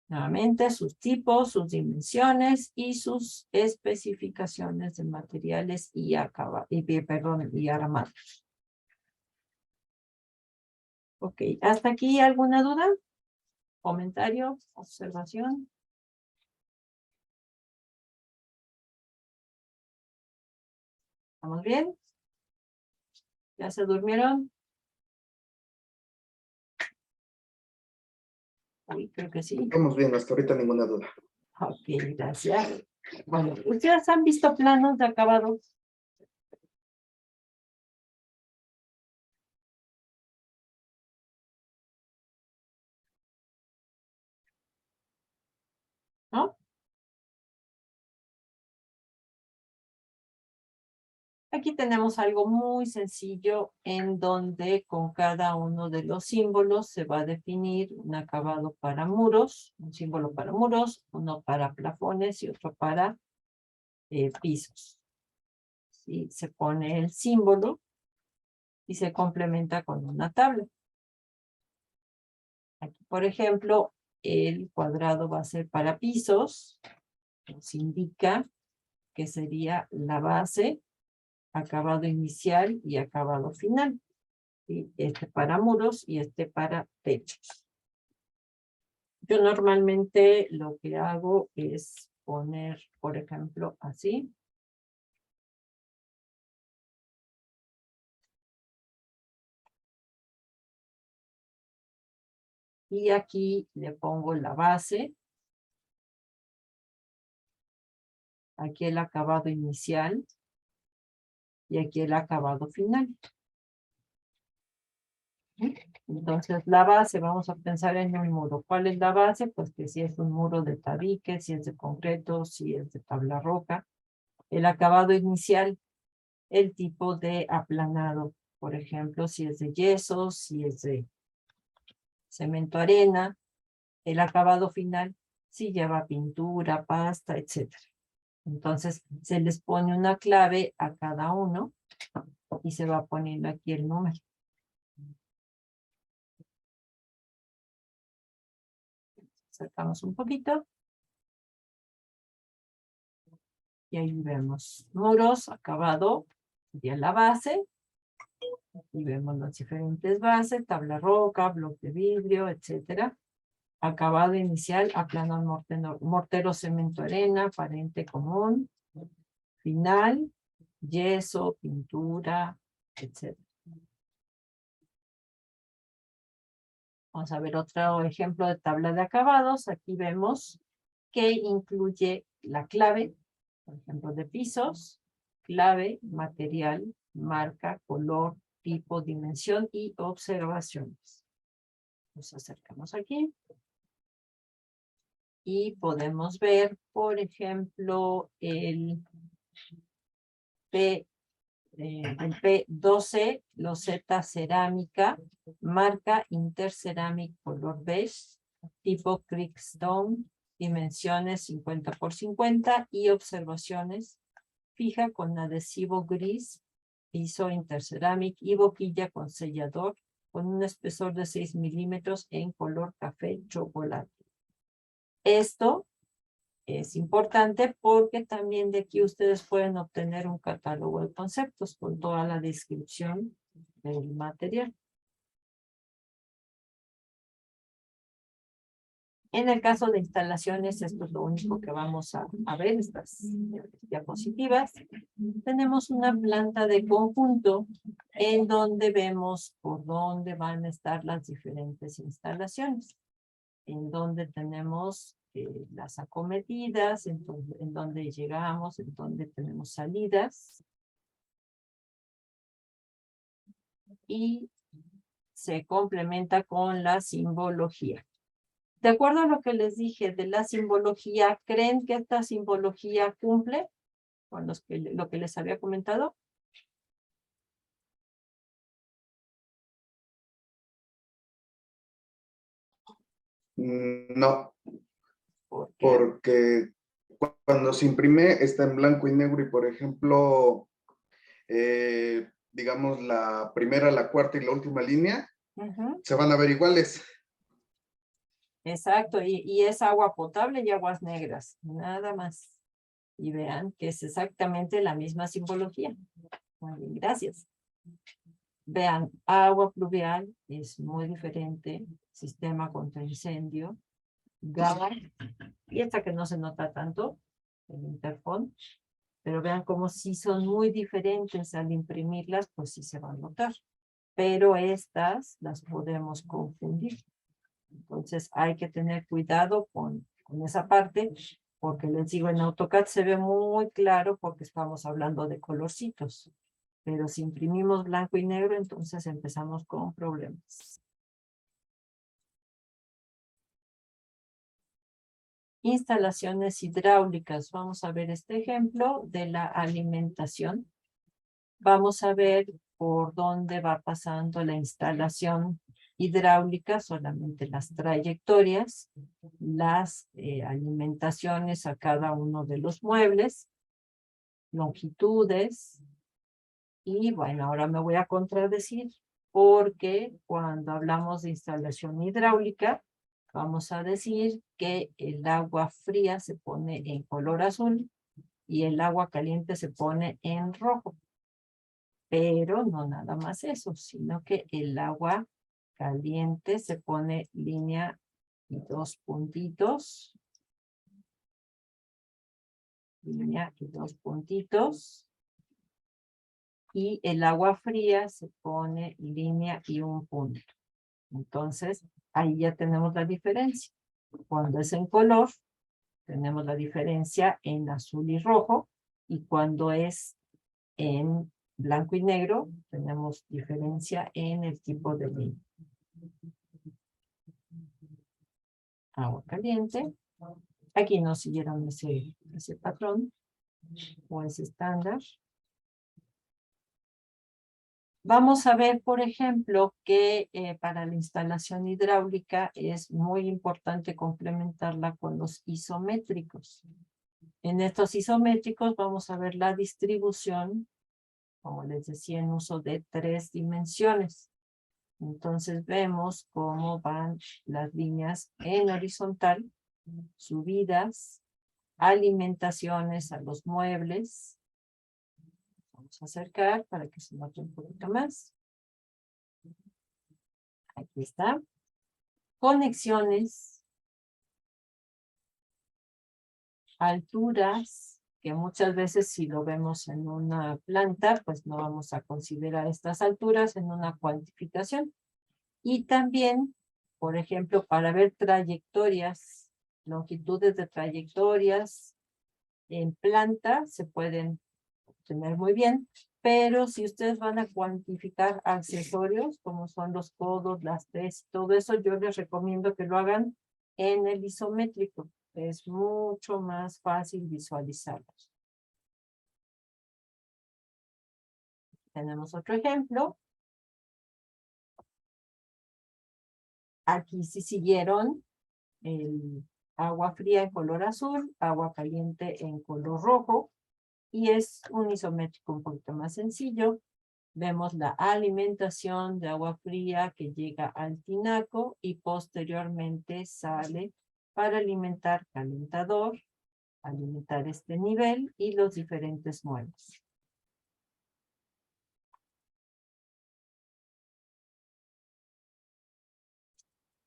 Nuevamente sus tipos, sus dimensiones y sus especificaciones de materiales y armados. Ok, ¿hasta aquí alguna duda? ¿Comentario? ¿Observación? ¿Estamos bien? ¿Ya se durmieron? Uy, creo que sí. Estamos bien, hasta ahorita ninguna duda. Ok, gracias. Bueno, ¿ustedes han visto planos de acabados? ¿No? Aquí tenemos algo muy sencillo en donde con cada uno de los símbolos se va a definir un acabado para muros, un símbolo para muros, uno para plafones y otro para pisos. ¿Sí? Se pone el símbolo y se complementa con una tabla. Aquí, por ejemplo, el cuadrado va a ser para pisos, nos indica que sería la base, acabado inicial y acabado final. ¿Sí? Este para muros y este para techos. Yo normalmente lo que hago es poner, por ejemplo, así. Y aquí le pongo la base. Aquí el acabado inicial. Y aquí el acabado final. Entonces, la base, vamos a pensar en un muro. ¿Cuál es la base? Pues que si es un muro de tabique, si es de concreto, si es de tabla roca. El acabado inicial, el tipo de aplanado. Por ejemplo, si es de yeso, si es de cemento arena. El acabado final, si lleva pintura, pasta, etc. Entonces, se les pone una clave a cada uno y se va poniendo aquí el número. Acercamos un poquito. Y ahí vemos muros, acabado, sería la base. Y vemos las diferentes bases, tabla roca, bloque de vidrio, etcétera. Acabado inicial, aplano mortero, cemento, arena, aparente común. Final, yeso, pintura, etcétera. Vamos a ver otro ejemplo de tabla de acabados. Aquí vemos que incluye la clave, por ejemplo, de pisos, clave, material, marca, color, tipo, dimensión y observaciones. Nos acercamos aquí. Y podemos ver, por ejemplo, el P12, loseta cerámica, marca Interceramic color beige, tipo Creekstone, dimensiones 50 por 50 y observaciones fija con adhesivo gris, piso Interceramic y boquilla con sellador con un espesor de 6 milímetros en color café chocolate. Esto es importante porque también de aquí ustedes pueden obtener un catálogo de conceptos con toda la descripción del material. En el caso de instalaciones, esto es lo único que vamos a ver, estas diapositivas. Tenemos una planta de conjunto en donde vemos por dónde van a estar las diferentes instalaciones. En donde tenemos las acometidas, en donde llegamos, en donde tenemos salidas. Y se complementa con la simbología. De acuerdo a lo que les dije de la simbología, ¿creen que esta simbología cumple con lo que les había comentado? No, ¿Por qué? porque cuando se imprime está en blanco y negro y, por ejemplo, digamos, la primera, la cuarta y la última línea se van a ver iguales. Exacto, y es agua potable y aguas negras, nada más. Y vean que es exactamente la misma simbología. Muy bien, gracias. Vean, agua pluvial es muy diferente, sistema contra incendio, gas, y esta que no se nota tanto, el interfón, pero vean cómo sí son muy diferentes al imprimirlas, pues sí se va a notar. Pero estas las podemos confundir. Entonces hay que tener cuidado con esa parte, porque les digo, en AutoCAD se ve muy claro porque estamos hablando de colorcitos. Pero si imprimimos blanco y negro, entonces empezamos con problemas. Instalaciones hidráulicas. Vamos a ver este ejemplo de la alimentación. Vamos a ver por dónde va pasando la instalación hidráulica, solamente las trayectorias, las alimentaciones a cada uno de los muebles, longitudes. Y bueno, ahora me voy a contradecir porque cuando hablamos de instalación hidráulica, vamos a decir que el agua fría se pone en color azul y el agua caliente se pone en rojo. Pero no nada más eso, sino que el agua caliente se pone línea y dos puntitos. Línea y dos puntitos. Y el agua fría se pone línea y un punto. Entonces, ahí ya tenemos la diferencia. Cuando es en color, tenemos la diferencia en azul y rojo. Y cuando es en blanco y negro, tenemos diferencia en el tipo de línea. Agua caliente. Aquí no siguieron ese patrón o ese estándar. Vamos a ver, por ejemplo, que para la instalación hidráulica es muy importante complementarla con los isométricos. En estos isométricos vamos a ver la distribución, como les decía, en uso de 3 dimensiones. Entonces vemos cómo van las líneas en horizontal, subidas, alimentaciones a los muebles. Vamos a acercar para que se note un poquito más. Aquí está. Conexiones. Alturas, que muchas veces si lo vemos en una planta, pues no vamos a considerar estas alturas en una cuantificación. Y también, por ejemplo, para ver trayectorias, longitudes de trayectorias en planta se pueden obtener muy bien, pero si ustedes van a cuantificar accesorios, como son los codos, las tres, todo eso, yo les recomiendo que lo hagan en el isométrico. Es mucho más fácil visualizarlos. Tenemos otro ejemplo. Aquí sí siguieron el agua fría en color azul, agua caliente en color rojo, y es un isométrico un poquito más sencillo. Vemos la alimentación de agua fría que llega al tinaco y posteriormente sale para alimentar calentador, alimentar este nivel y los diferentes muebles.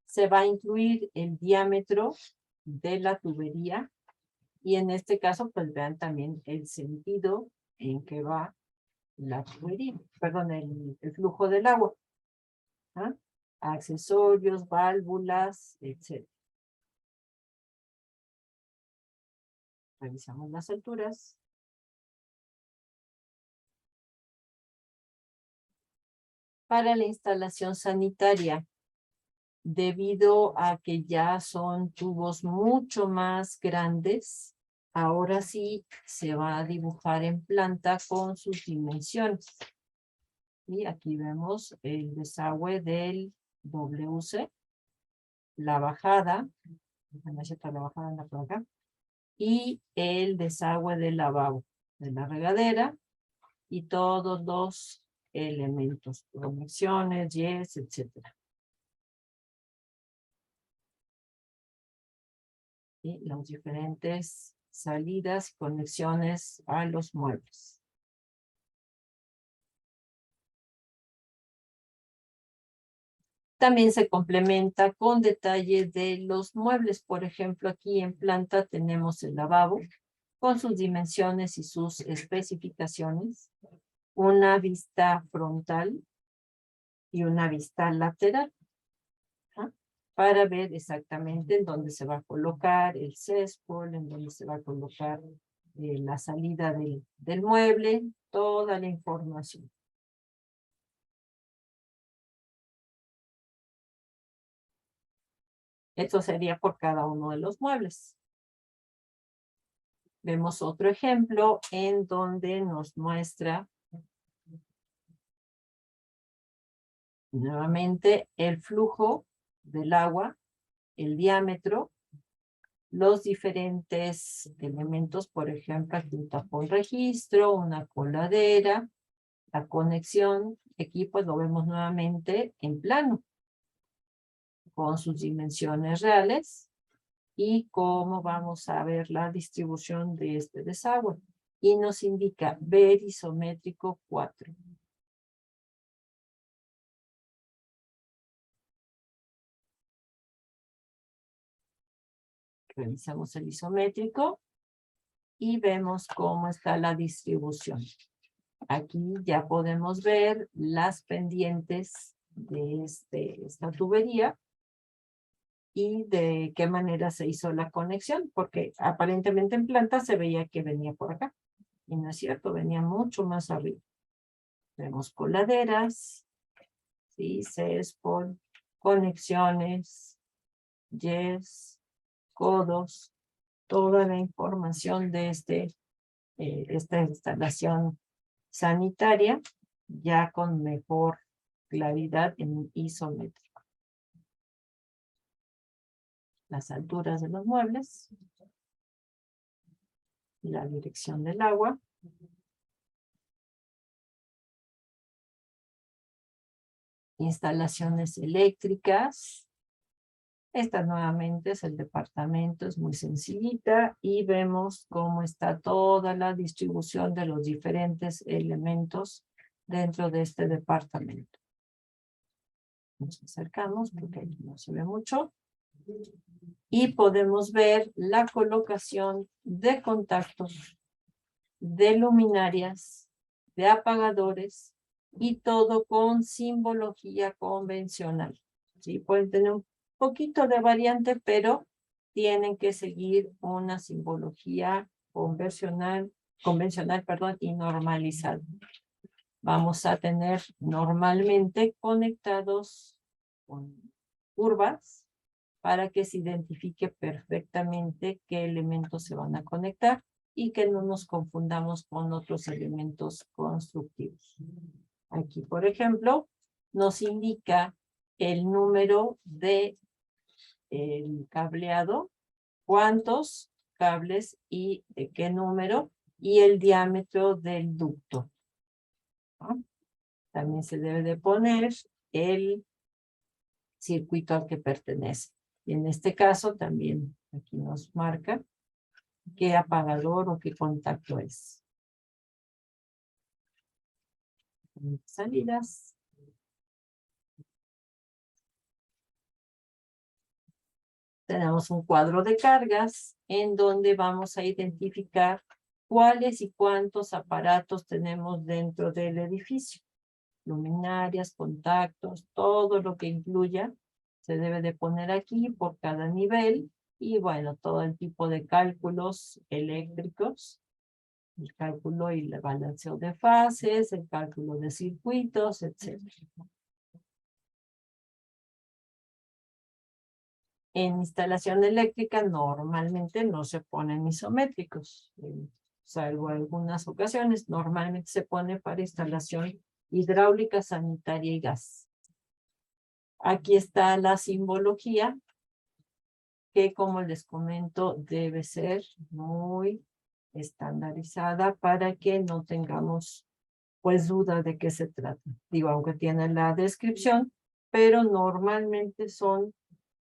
Se va a incluir el diámetro de la tubería y en este caso pues vean también el sentido en que va la tubería, perdón, el flujo del agua. ¿Ah? Accesorios, válvulas, etc. Revisamos las alturas. Para la instalación sanitaria, debido a que ya son tubos mucho más grandes, ahora sí se va a dibujar en planta con sus dimensiones. Y aquí vemos el desagüe del WC, la bajada, la bajada anda por acá, y el desagüe del lavabo, de la regadera, y todos los elementos, conexiones, yes, etcétera. Y las diferentes salidas y conexiones a los muebles. También se complementa con detalle de los muebles. Por ejemplo, aquí en planta tenemos el lavabo con sus dimensiones y sus especificaciones, una vista frontal y una vista lateral, ¿ah? Para ver exactamente en dónde se va a colocar el céspol, en dónde se va a colocar la salida del mueble, toda la información. Esto sería por cada uno de los muebles. Vemos otro ejemplo en donde nos muestra nuevamente el flujo del agua, el diámetro, los diferentes elementos, por ejemplo, aquí un tapón registro, una coladera, la conexión. Aquí pues lo vemos nuevamente en plano, con sus dimensiones reales y cómo vamos a ver la distribución de este desagüe. Y nos indica ver isométrico 4. Revisamos el isométrico y vemos cómo está la distribución. Aquí ya podemos ver las pendientes de esta tubería y de qué manera se hizo la conexión, porque aparentemente en planta se veía que venía por acá, y no es cierto, venía mucho más arriba. Vemos coladeras, ¿sí? CESPOL, conexiones, YES, codos, toda la información de esta instalación sanitaria, ya con mejor claridad en isométrico. Las alturas de los muebles, la dirección del agua, instalaciones eléctricas. Esta nuevamente es el departamento, es muy sencillita y vemos cómo está toda la distribución de los diferentes elementos dentro de este departamento. Nos acercamos porque aquí no se ve mucho y podemos ver la colocación de contactos, de luminarias, de apagadores y todo con simbología convencional. ¿Sí? Pueden tener un poquito de variante, pero tienen que seguir una simbología convencional, y normalizada. Vamos a tener normalmente conectados con curvas para que se identifique perfectamente qué elementos se van a conectar y que no nos confundamos con otros elementos constructivos. Aquí, por ejemplo, nos indica el número de el cableado, cuántos cables y de qué número, y el diámetro del ducto. ¿No? También se debe de poner el circuito al que pertenece. Y en este caso también aquí nos marca qué apagador o qué contacto es. Salidas. Tenemos un cuadro de cargas en donde vamos a identificar cuáles y cuántos aparatos tenemos dentro del edificio. Luminarias, contactos, todo lo que incluya se debe de poner aquí por cada nivel y bueno, todo el tipo de cálculos eléctricos, el cálculo y el balanceo de fases, el cálculo de circuitos, etc. En instalación eléctrica normalmente no se ponen isométricos, salvo algunas ocasiones, normalmente se pone para instalación hidráulica, sanitaria y gas. Aquí está la simbología, que como les comento, debe ser muy estandarizada para que no tengamos pues duda de qué se trata. Digo, aunque tiene la descripción, pero normalmente son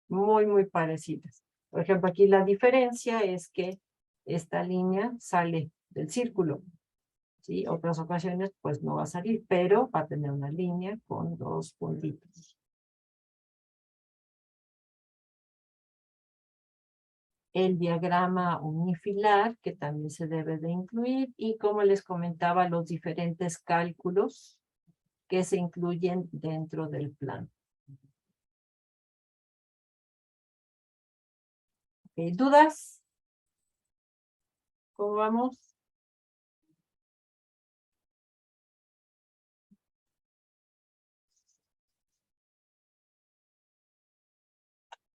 muy parecidas. Por ejemplo, aquí la diferencia es que esta línea sale del círculo. ¿Sí? Otras ocasiones pues no va a salir, pero va a tener una línea con dos puntitos. El diagrama unifilar, que también se debe de incluir, y como les comentaba, los diferentes cálculos que se incluyen dentro del plan. ¿Dudas? ¿Cómo vamos?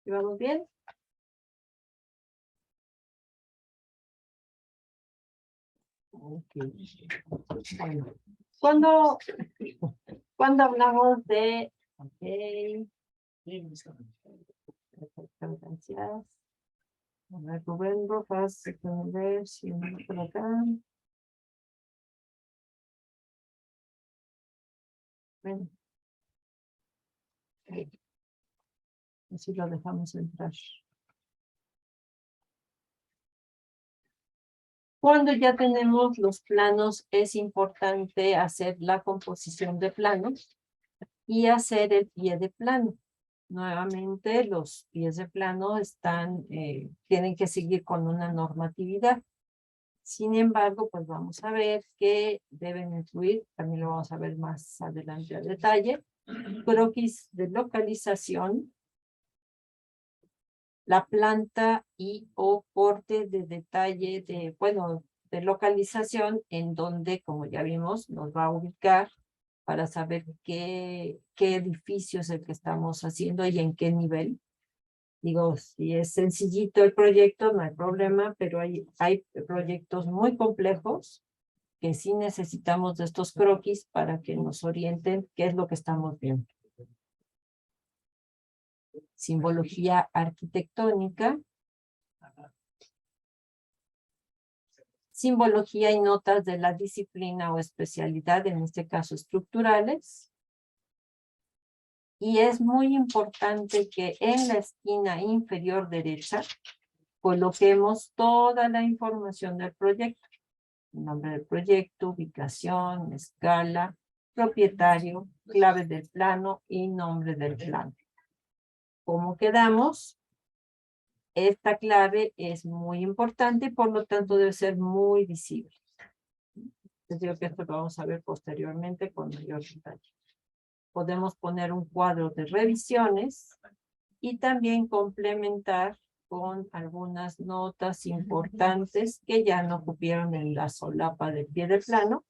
¿Vamos bien? Okay. Bueno, cuando hablamos de gracias. A ver, Rubén Rojas, ver si por acá. Bueno. Así lo dejamos entrar. Cuando ya tenemos los planos, es importante hacer la composición de planos y hacer el pie de plano. Nuevamente, los pies de plano tienen que seguir con una normatividad. Sin embargo, pues vamos a ver que deben incluir, también lo vamos a ver más adelante a detalle, croquis de localización, la planta y o corte de detalle de, bueno, de localización en donde, como ya vimos, nos va a ubicar para saber qué edificio es el que estamos haciendo y en qué nivel. Digo, si es sencillito el proyecto, no hay problema, pero hay proyectos muy complejos que sí necesitamos de estos croquis para que nos orienten qué es lo que estamos viendo. Simbología arquitectónica. Simbología y notas de la disciplina o especialidad, en este caso estructurales. Y es muy importante que en la esquina inferior derecha coloquemos toda la información del proyecto. Nombre del proyecto, ubicación, escala, propietario, clave del plano y nombre del plano. ¿Cómo quedamos? Esta clave es muy importante y por lo tanto debe ser muy visible. Les digo que esto lo vamos a ver posteriormente con mayor detalle. Podemos poner un cuadro de revisiones y también complementar con algunas notas importantes que ya no cupieron en la solapa del pie de plano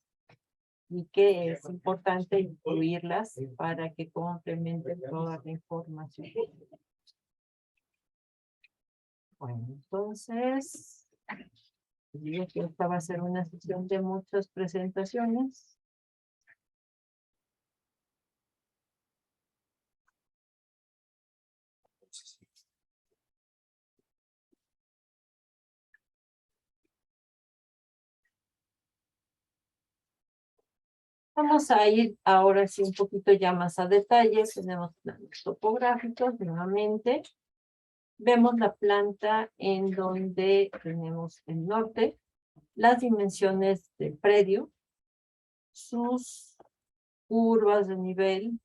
y que es importante incluirlas para que complementen toda la información. Bueno, entonces, digo que esta va a ser una sesión de muchas presentaciones. Vamos a ir ahora sí un poquito ya más a detalle. Tenemos planos topográficos nuevamente. Vemos la planta en donde tenemos el norte, las dimensiones del predio, sus curvas de nivel.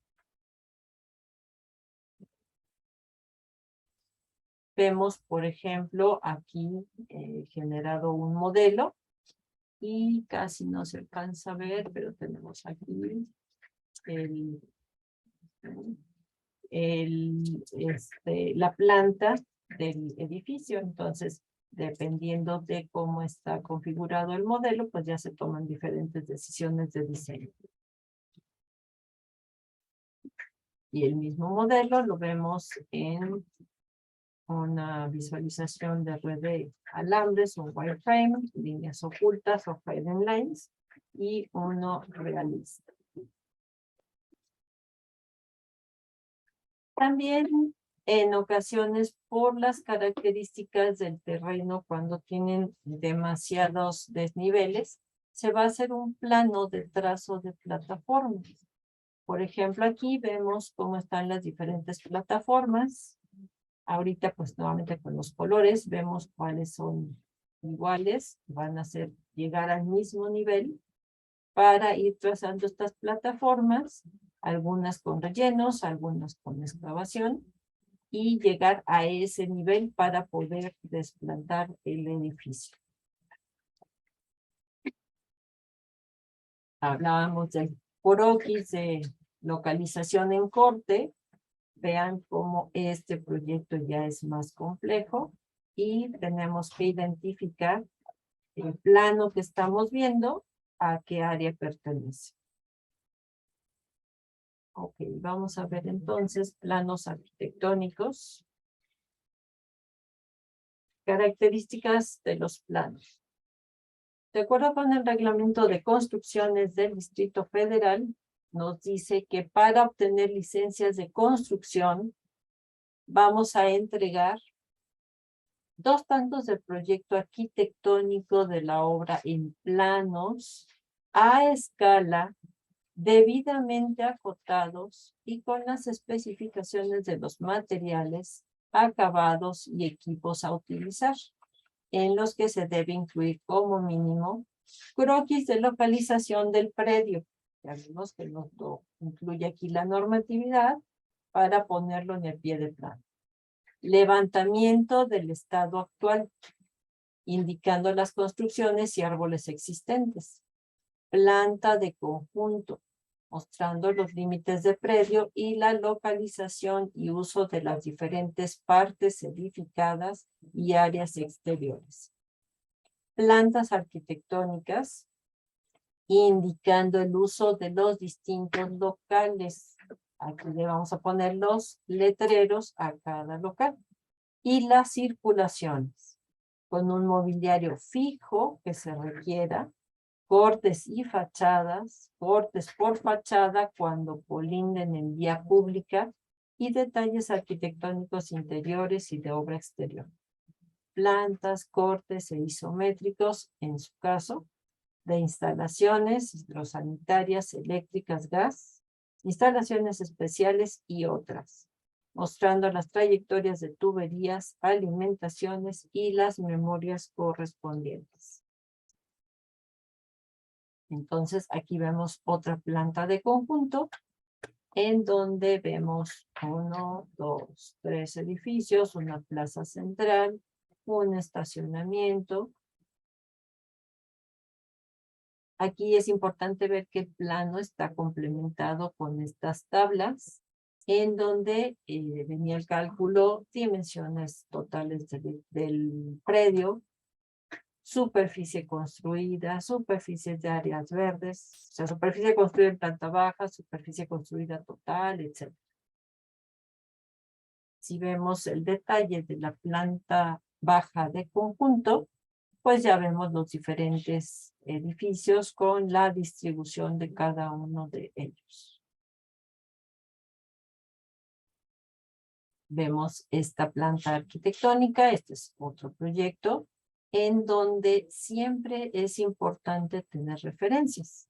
Vemos, por ejemplo, aquí generado un modelo y casi no se alcanza a ver, pero tenemos aquí la planta del edificio. Entonces, dependiendo de cómo está configurado el modelo, pues ya se toman diferentes decisiones de diseño. Y el mismo modelo lo vemos en una visualización de red de alambres, un wireframe, líneas ocultas o hidden lines, y uno realista. También en ocasiones por las características del terreno, cuando tienen demasiados desniveles, se va a hacer un plano de trazo de plataformas. Por ejemplo, aquí vemos cómo están las diferentes plataformas. Ahorita, pues nuevamente con los colores, vemos cuáles son iguales, van a llegar al mismo nivel para ir trazando estas plataformas, algunas con rellenos, algunas con excavación, y llegar a ese nivel para poder desplantar el edificio. Hablábamos del croquis de localización en corte. Vean cómo este proyecto ya es más complejo y tenemos que identificar el plano que estamos viendo, a qué área pertenece. Ok, vamos a ver entonces planos arquitectónicos. Características de los planos. De acuerdo con el reglamento de construcciones del Distrito Federal, nos dice que para obtener licencias de construcción vamos a entregar 2 tantos del proyecto arquitectónico de la obra en planos a escala, debidamente acotados y con las especificaciones de los materiales, acabados y equipos a utilizar, en los que se debe incluir como mínimo croquis de localización del predio. Ya vimos que nos lo incluye aquí la normatividad para ponerlo en el pie de plano. Levantamiento del estado actual, indicando las construcciones y árboles existentes. Planta de conjunto, mostrando los límites de predio y la localización y uso de las diferentes partes edificadas y áreas exteriores. Plantas arquitectónicas, indicando el uso de los distintos locales. Aquí le vamos a poner los letreros a cada local. Y las circulaciones, con un mobiliario fijo que se requiera, cortes y fachadas, cortes por fachada cuando colinden en vía pública y detalles arquitectónicos interiores y de obra exterior. Plantas, cortes e isométricos, en su caso, de instalaciones hidrosanitarias, eléctricas, gas, instalaciones especiales y otras, mostrando las trayectorias de tuberías, alimentaciones y las memorias correspondientes. Entonces, aquí vemos otra planta de conjunto, en donde vemos 1, 2, 3 edificios, una plaza central, un estacionamiento. Aquí es importante ver que el plano está complementado con estas tablas, en donde venía el cálculo, dimensiones totales del predio, superficie construida, superficies de áreas verdes, o sea, superficie construida en planta baja, superficie construida total, etc. Si vemos el detalle de la planta baja de conjunto, pues ya vemos los diferentes edificios con la distribución de cada uno de ellos. Vemos esta planta arquitectónica, este es otro proyecto, en donde siempre es importante tener referencias.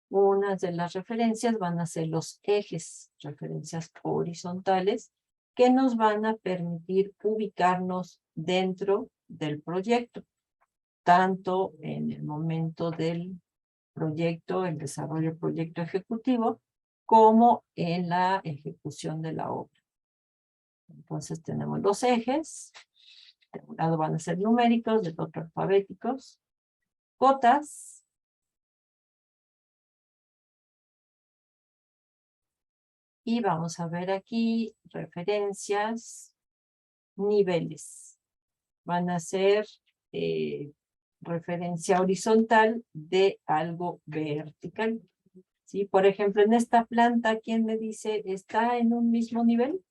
Unas de las referencias van a ser los ejes, referencias horizontales, que nos van a permitir ubicarnos dentro del proyecto, tanto en el momento del proyecto, el desarrollo del proyecto ejecutivo, como en la ejecución de la obra. Entonces tenemos los ejes, de un lado van a ser numéricos, del otro alfabéticos, cotas, y vamos a ver aquí referencias, niveles. Van a ser referencia horizontal de algo vertical. ¿Sí? Por ejemplo, en esta planta, ¿quién me dice está en un mismo nivel?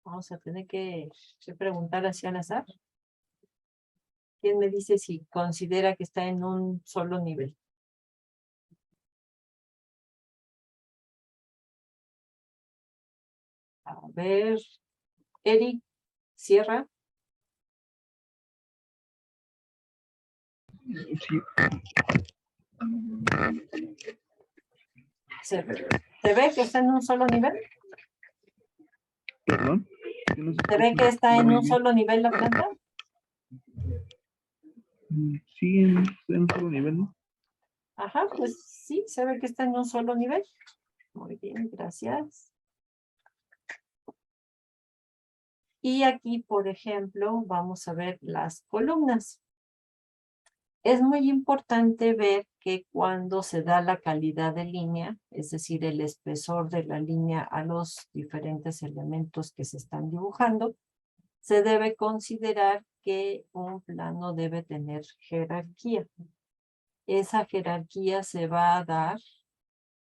Vamos a tener que preguntar hacia al azar. ¿Quién me dice si considera que está en un solo nivel? A ver, Eric, cierra. Sí, ¿Se ve que está en un solo nivel? perdón. Yo no sé ¿Se ve que está en un solo nivel la planta? Sí, en un solo nivel, ¿no? Ajá, pues sí, se ve que está en un solo nivel. Muy bien, gracias. Y aquí, por ejemplo, vamos a ver las columnas. Es muy importante ver que cuando se da la calidad de línea, es decir, el espesor de la línea a los diferentes elementos que se están dibujando, se debe considerar que un plano debe tener jerarquía. Esa jerarquía se va a dar,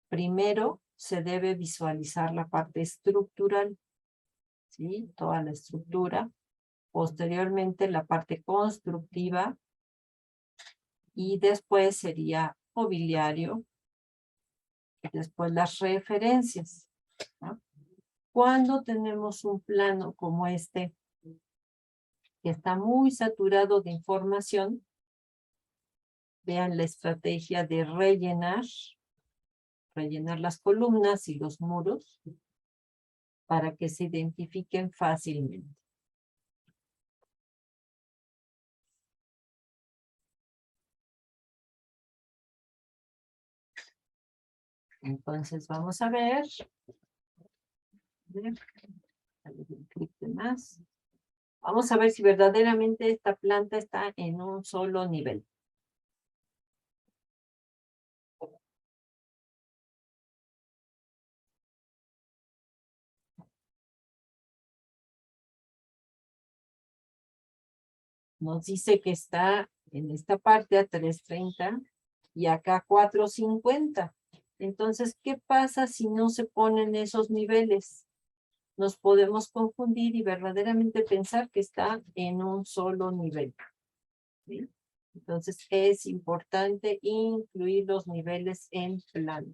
primero se debe visualizar la parte estructural, ¿sí? Toda la estructura. Posteriormente la parte constructiva y después sería mobiliario y después las referencias, ¿no? Cuando tenemos un plano como este que está muy saturado de información, vean la estrategia de rellenar las columnas y los muros para que se identifiquen fácilmente. Entonces vamos a ver. Un clic de más. Vamos a ver si verdaderamente esta planta está en un solo nivel. Nos dice que está en esta parte a 330 y acá 450. Entonces, ¿qué pasa si no se ponen esos niveles? Nos podemos confundir y verdaderamente pensar que está en un solo nivel. ¿Sí? Entonces, es importante incluir los niveles en plano.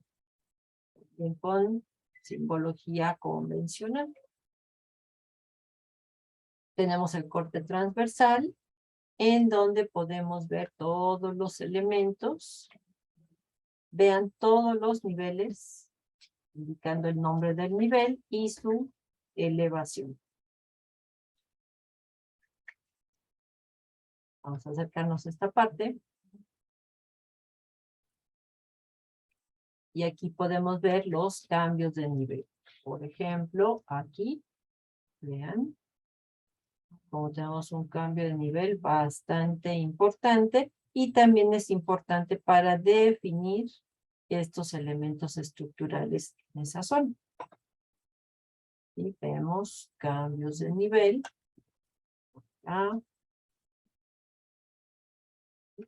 Bien, con simbología convencional. Tenemos el corte transversal, en donde podemos ver todos los elementos. Vean todos los niveles, indicando el nombre del nivel y su elevación. Vamos a acercarnos a esta parte. Y aquí podemos ver los cambios de nivel. Por ejemplo, aquí, vean, como tenemos un cambio de nivel bastante importante y también es importante para definir estos elementos estructurales en esa zona. Y vemos cambios de nivel.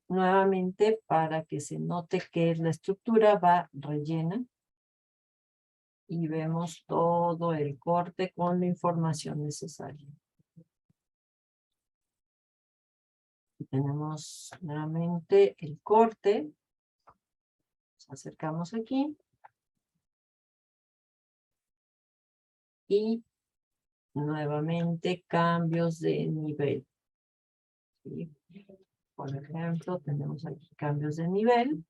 Nuevamente, para que se note que la estructura va rellena. Y vemos todo el corte con la información necesaria. Y tenemos nuevamente el corte. Nos acercamos aquí. Y nuevamente cambios de nivel. ¿Sí? Por ejemplo, tenemos aquí cambios de nivel.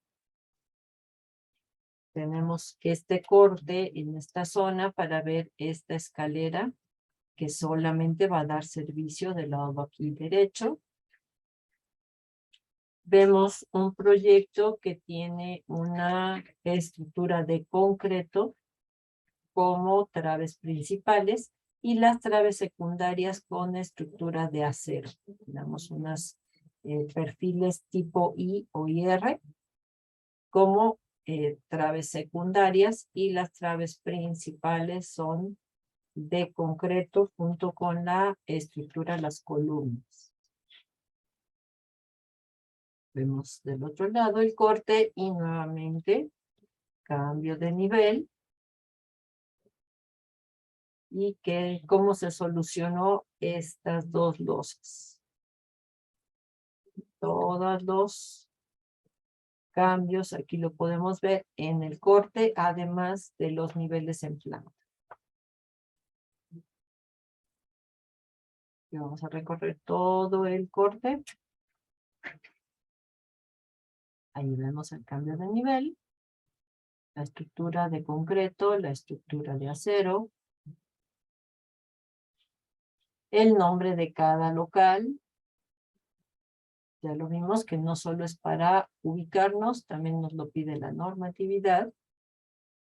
Tenemos este corte en esta zona para ver esta escalera que solamente va a dar servicio del lado aquí derecho. Vemos un proyecto que tiene una estructura de concreto como traves principales y las traves secundarias con estructura de acero. Tenemos unos perfiles tipo I o IR como traves secundarias y las traves principales son de concreto junto con la estructura de las columnas. Vemos del otro lado el corte y nuevamente cambio de nivel. Y cómo se solucionó estas dos losas. Todos los cambios aquí lo podemos ver en el corte, además de los niveles en planta. Y vamos a recorrer todo el corte. Ahí vemos el cambio de nivel, la estructura de concreto, la estructura de acero, el nombre de cada local. Ya lo vimos que no solo es para ubicarnos, también nos lo pide la normatividad.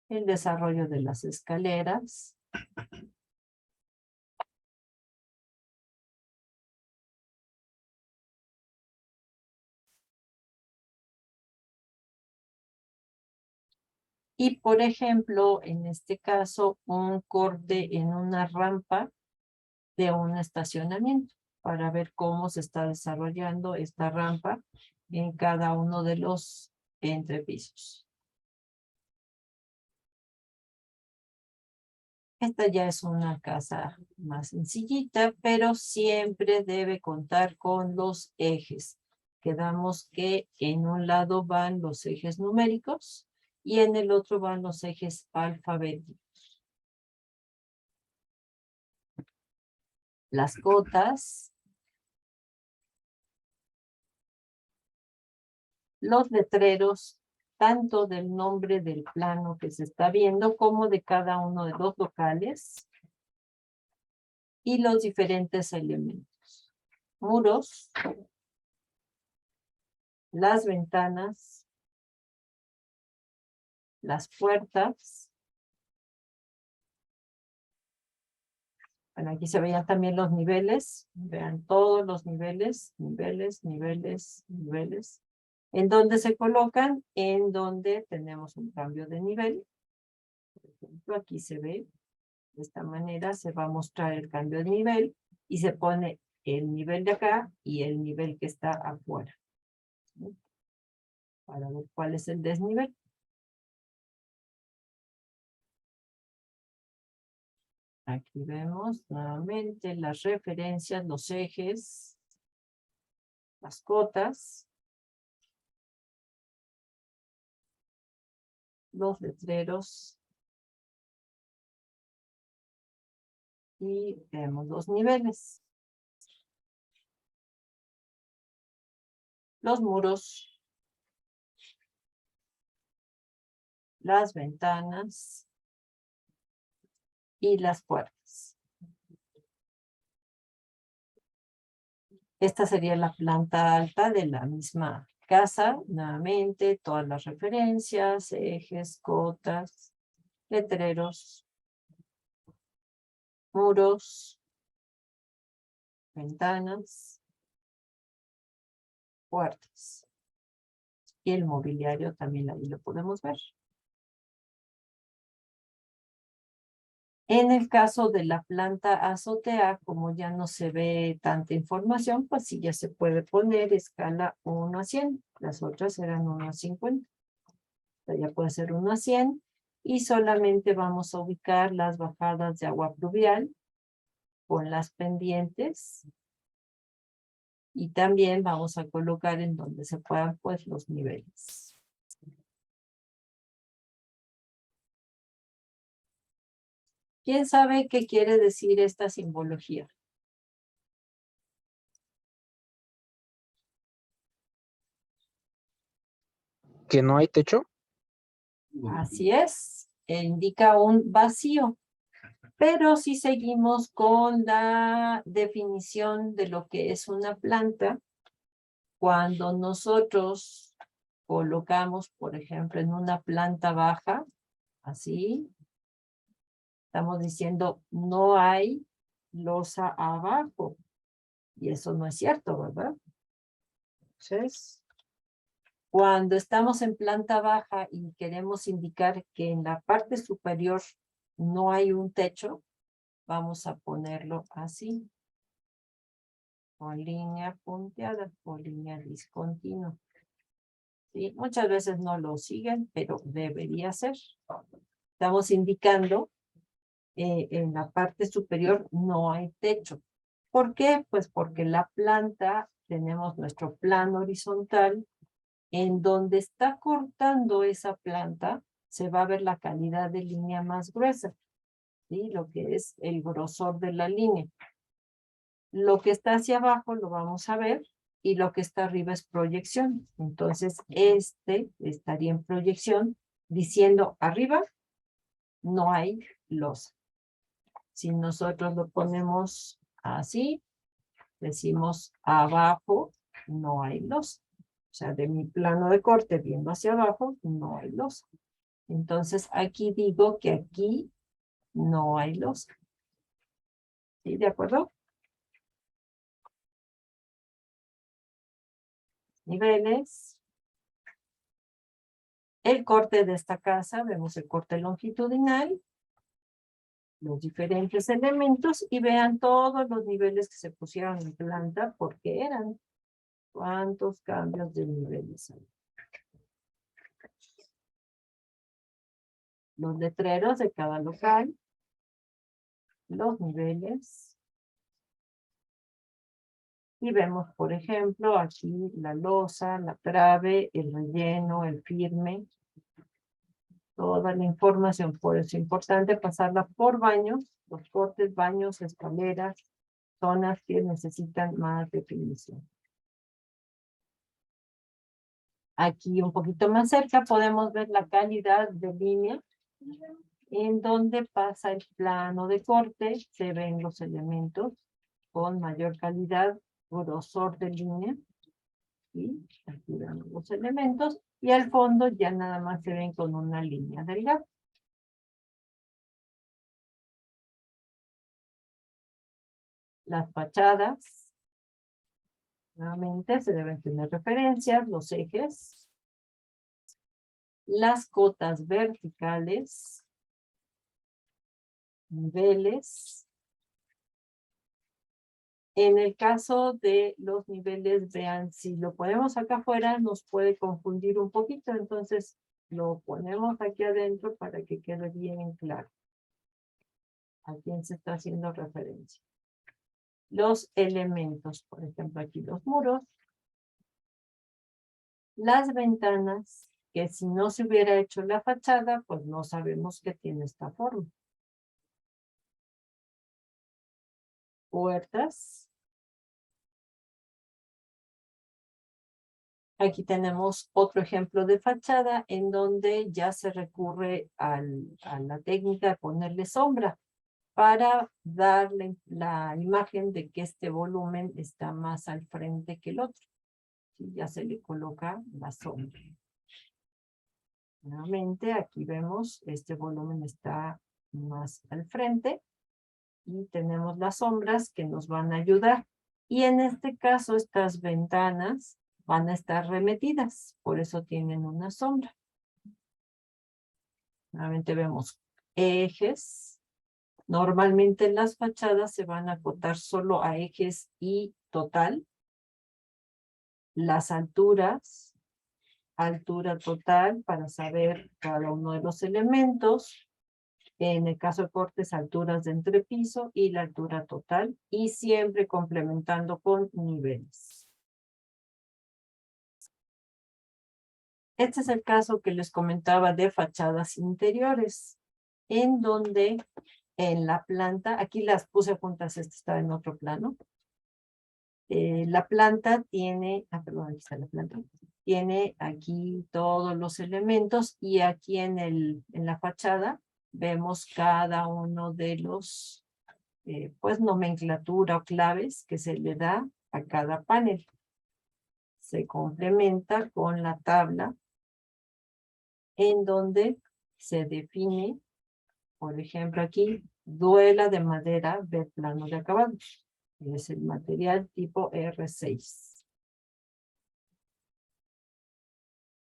El desarrollo de las escaleras. Y, por ejemplo, en este caso, un corte en una rampa de un estacionamiento para ver cómo se está desarrollando esta rampa en cada uno de los entrepisos. Esta ya es una casa más sencillita, pero siempre debe contar con los ejes. Quedamos que en un lado van los ejes numéricos y en el otro van los ejes alfabéticos. Las cotas, los letreros, tanto del nombre del plano que se está viendo como de cada uno de los locales y los diferentes elementos. Muros, las ventanas, las puertas, Bueno, aquí se veían también los niveles. Vean todos los niveles, niveles. ¿En dónde se colocan? En donde tenemos un cambio de nivel. Por ejemplo, aquí se ve. De esta manera se va a mostrar el cambio de nivel y se pone el nivel de acá y el nivel que está afuera. ¿Sí? Para ver cuál es el desnivel. Aquí vemos nuevamente las referencias, los ejes, las cotas, los letreros y vemos los niveles. Los muros, las ventanas y las puertas. Esta sería la planta alta de la misma casa. Nuevamente, todas las referencias, ejes, cotas, letreros, muros, ventanas, puertas. Y el mobiliario también ahí lo podemos ver. En el caso de la planta azotea, como ya no se ve tanta información, pues sí ya se puede poner escala 1 a 100. Las otras eran 1 a 50. Ya puede ser 1 a 100. Y solamente vamos a ubicar las bajadas de agua pluvial con las pendientes. Y también vamos a colocar en donde se puedan pues los niveles. ¿Quién sabe qué quiere decir esta simbología? ¿Que no hay techo? Así es, indica un vacío. Pero si seguimos con la definición de lo que es una planta, cuando nosotros colocamos, por ejemplo, en una planta baja, así, estamos diciendo no hay losa abajo. Y eso no es cierto, ¿verdad? Entonces, cuando estamos en planta baja y queremos indicar que en la parte superior no hay un techo, vamos a ponerlo así, con línea punteada o línea discontinua. ¿Sí? Muchas veces no lo siguen, pero debería ser. Estamos indicando en la parte superior no hay techo. ¿Por qué? Pues porque la planta, tenemos nuestro plano horizontal, en donde está cortando esa planta, se va a ver la calidad de línea más gruesa, ¿sí? Lo que es el grosor de la línea. Lo que está hacia abajo lo vamos a ver y lo que está arriba es proyección. Entonces, este estaría en proyección diciendo arriba no hay losa. Si nosotros lo ponemos así, decimos abajo no hay losa. O sea, de mi plano de corte viendo hacia abajo no hay losa. Entonces, aquí digo que aquí no hay losa. ¿Sí? ¿De acuerdo? Niveles. El corte de esta casa, vemos el corte longitudinal, los diferentes elementos y vean todos los niveles que se pusieron en planta porque eran. ¿Cuántos cambios de niveles hay? Los letreros de cada local, los niveles. Y vemos, por ejemplo, aquí la losa, la trave, el relleno, el firme. Toda la información, por eso es importante pasarla por baños, los cortes, baños, escaleras, zonas que necesitan más definición. Aquí un poquito más cerca podemos ver la calidad de línea, en donde pasa el plano de corte, se ven los elementos con mayor calidad, grosor de línea, y aquí vemos los elementos, y al fondo ya nada más se ven con una línea delgada. Las fachadas. Nuevamente se deben tener referencias, los ejes. Las cotas verticales. Niveles. En el caso de los niveles, vean, si lo ponemos acá afuera nos puede confundir un poquito, entonces lo ponemos aquí adentro para que quede bien claro a quién se está haciendo referencia. Los elementos, por ejemplo, aquí los muros. Las ventanas, que si no se hubiera hecho la fachada, pues no sabemos que tiene esta forma. Puertas. Aquí tenemos otro ejemplo de fachada en donde ya se recurre a la técnica de ponerle sombra para darle la imagen de que este volumen está más al frente que el otro. Y ya se le coloca la sombra. Nuevamente aquí vemos este volumen está más al frente y tenemos las sombras que nos van a ayudar. Y en este caso estas ventanas van a estar remetidas, por eso tienen una sombra. Nuevamente vemos ejes. Normalmente las fachadas se van a acotar solo a ejes y total. Las alturas, altura total para saber cada uno de los elementos. En el caso de cortes, alturas de entrepiso y la altura total. Y siempre complementando con niveles. Este es el caso que les comentaba de fachadas interiores, en donde en la planta, aquí las puse juntas, esta está en otro plano. La planta tiene, perdón, aquí está la planta, tiene aquí todos los elementos y aquí en la fachada vemos cada uno de los, pues nomenclatura o claves que se le da a cada panel. Se complementa con la tabla en donde se define, por ejemplo aquí, duela de madera de plano de acabado. Es el material tipo R6.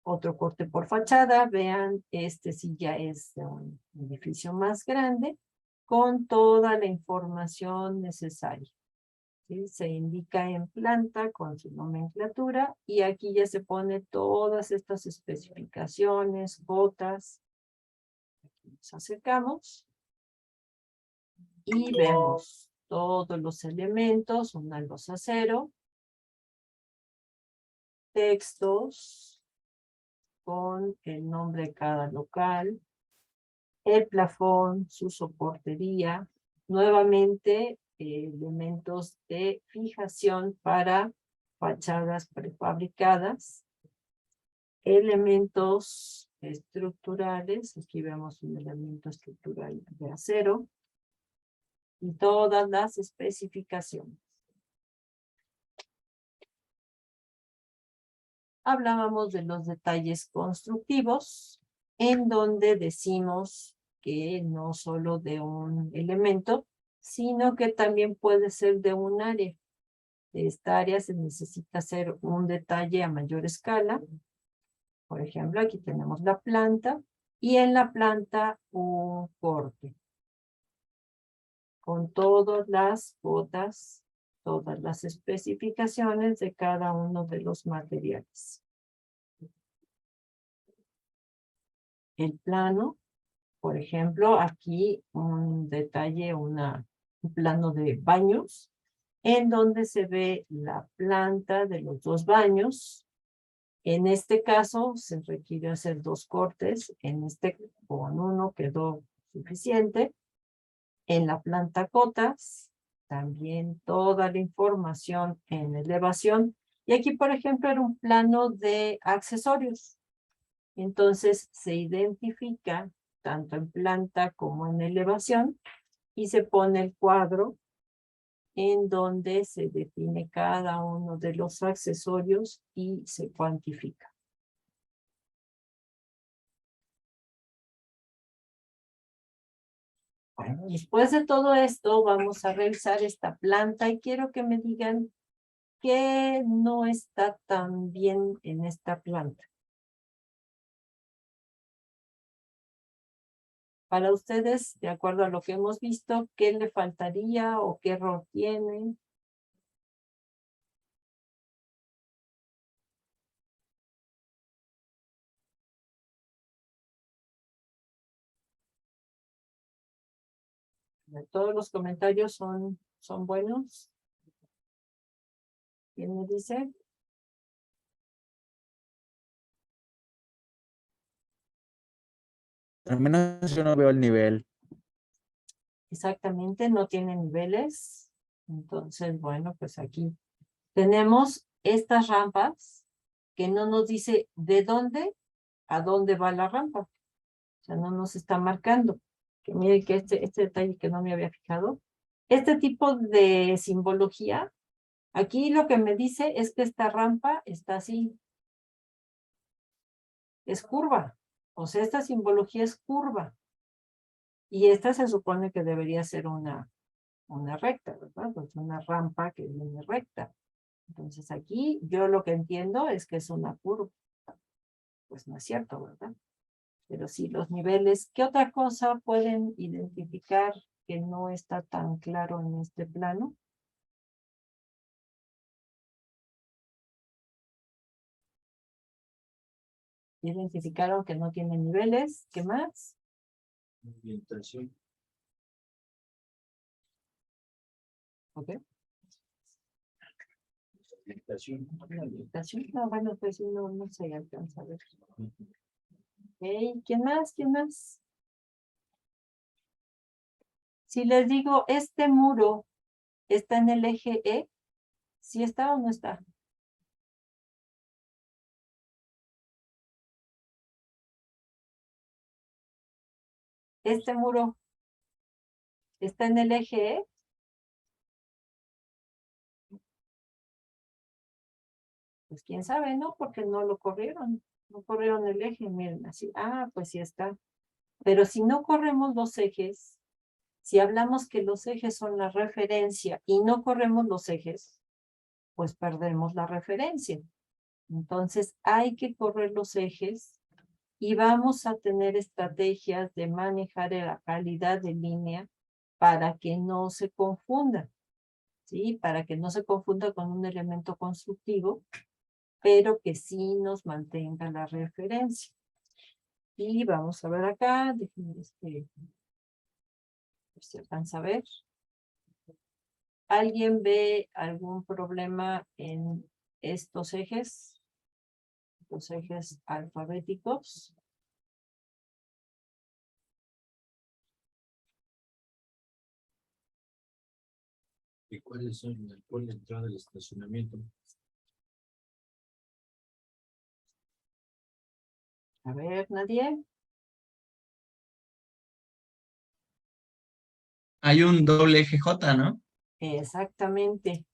Otro corte por fachada, vean, este sí ya es de un edificio más grande, con toda la información necesaria. ¿Sí? Se indica en planta con su nomenclatura y aquí ya se pone todas estas especificaciones, cotas. Aquí nos acercamos y vemos todos los elementos, una losa cero, textos con el nombre de cada local, el plafón, su soportería, nuevamente elementos de fijación para fachadas prefabricadas, elementos estructurales, aquí vemos un elemento estructural de acero, y todas las especificaciones. Hablábamos de los detalles constructivos, en donde decimos que no solo de un elemento, sino que también puede ser de un área. De esta área se necesita hacer un detalle a mayor escala. Por ejemplo, aquí tenemos la planta, y en la planta un corte. Con todas las botas, todas las especificaciones de cada uno de los materiales. El plano, por ejemplo, aquí un detalle, un plano de baños, en donde se ve la planta de los dos baños. En este caso se requiere hacer dos cortes, con uno quedó suficiente. En la planta cotas, también toda la información en elevación. Y aquí, por ejemplo, era un plano de accesorios. Entonces, se identifica tanto en planta como en elevación y se pone el cuadro en donde se define cada uno de los accesorios y se cuantifica. Bueno, después de todo esto, vamos a revisar esta planta y quiero que me digan qué no está tan bien en esta planta. Para ustedes, de acuerdo a lo que hemos visto, ¿qué le faltaría o qué error tiene? Todos los comentarios son buenos. ¿Quién me dice? Al menos yo no veo el nivel. Exactamente, no tiene niveles. Entonces, bueno, pues aquí tenemos estas rampas que no nos dice de dónde a dónde va la rampa. O sea, no nos está marcando. Que mire que este detalle que no me había fijado. Este tipo de simbología, aquí lo que me dice es que esta rampa está así. Es curva. O sea, esta simbología es curva. Y esta se supone que debería ser una recta, ¿verdad? Pues una rampa que viene recta. Entonces aquí yo lo que entiendo es que es una curva. Pues no es cierto, ¿verdad? Pero sí, los niveles. ¿Qué otra cosa pueden identificar que no está tan claro en este plano? Identificaron que no tiene niveles. ¿Qué más? Ambientación. Ok. Ambientación. La orientación. No, bueno, pues no se alcanza a ver. Ok, ¿quién más? ¿Quién más? Si les digo, este muro está en el eje E, ¿sí está o no está? Este muro está en el eje E. Pues quién sabe, ¿no? Porque no lo corrieron. No corrieron el eje, miren, así. Ah, pues sí está. Pero si no corremos los ejes, si hablamos que los ejes son la referencia y no corremos los ejes, pues perdemos la referencia. Entonces hay que correr los ejes y vamos a tener estrategias de manejar la calidad de línea para que no se confunda, ¿sí? Para que no se confunda con un elemento constructivo, pero que sí nos mantenga la referencia. Y vamos a ver acá, déjenme si alcanza a ver. ¿Alguien ve algún problema en estos ejes? Los ejes alfabéticos. ¿Y cuáles son? ¿Cuál es la entrada del estacionamiento? A ver, ¿nadie? Hay un doble eje J, ¿no? Exactamente.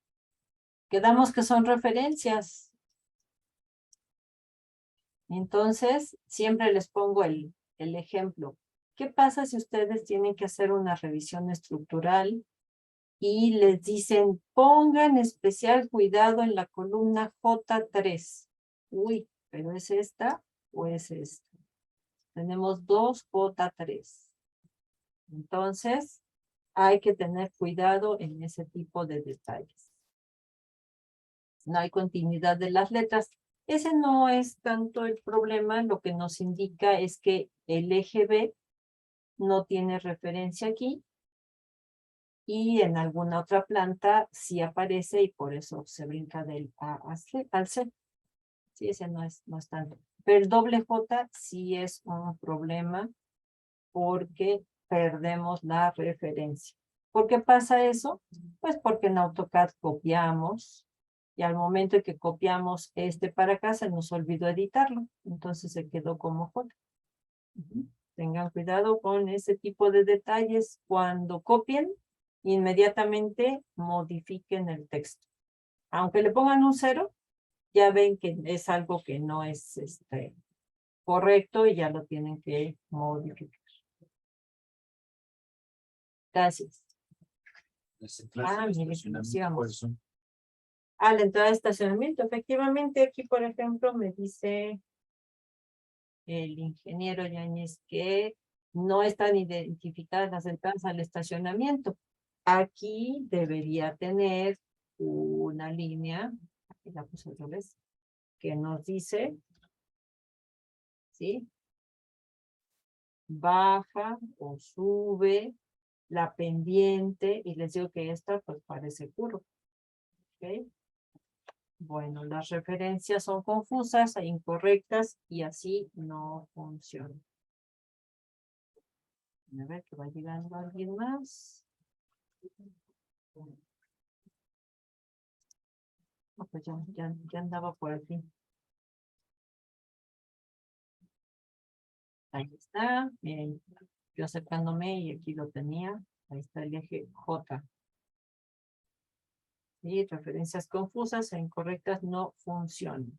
Quedamos que son referencias. Entonces, siempre les pongo el ejemplo. ¿Qué pasa si ustedes tienen que hacer una revisión estructural y les dicen, pongan especial cuidado en la columna J3? Uy, ¿pero es esta o es esta? Tenemos dos J3. Entonces, hay que tener cuidado en ese tipo de detalles. No hay continuidad de las letras. Ese no es tanto el problema, lo que nos indica es que el eje B no tiene referencia aquí y en alguna otra planta sí aparece y por eso se brinca del A al C. Sí, ese no es tanto. Pero el doble J sí es un problema porque perdemos la referencia. ¿Por qué pasa eso? Pues porque en AutoCAD copiamos y al momento en que copiamos este para acá se nos olvidó editarlo. Entonces se quedó como J. Tengan cuidado con ese tipo de detalles. Cuando copien, inmediatamente modifiquen el texto. Aunque le pongan un 0, ya ven que es algo que no es correcto y ya lo tienen que modificar. Gracias. Las entradas Ah, del mire, estacionamiento, decíamos. ¿cuáles son? A la entrada de estacionamiento. Efectivamente, aquí, por ejemplo, me dice el ingeniero Yáñez que no están identificadas las entradas al estacionamiento. Aquí debería tener una línea, aquí la puse otra vez, que nos dice, ¿sí? Baja o sube la pendiente, y les digo que esta pues parece curva. ¿Ok? Bueno, las referencias son confusas e incorrectas y así no funciona. A ver que va llegando alguien más. No, pues ya andaba por aquí. Ahí está. Miren, yo acercándome y aquí lo tenía. Ahí está el eje J. Y referencias confusas e incorrectas no funcionan.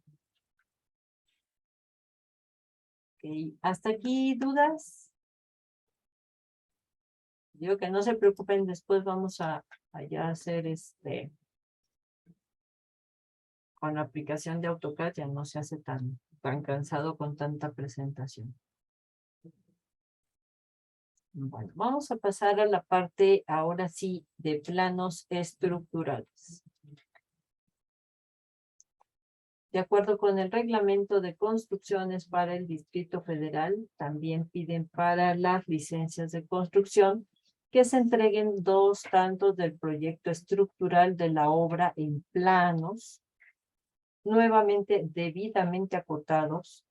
Ok, hasta aquí, ¿dudas? Digo que no se preocupen, después vamos a ya hacer con la aplicación de AutoCAD, ya no se hace tan cansado con tanta presentación. Bueno, vamos a pasar a la parte ahora sí de planos estructurales. De acuerdo con el reglamento de construcciones para el Distrito Federal, también piden para las licencias de construcción que se entreguen 2 tantos del proyecto estructural de la obra en planos, nuevamente debidamente acotados,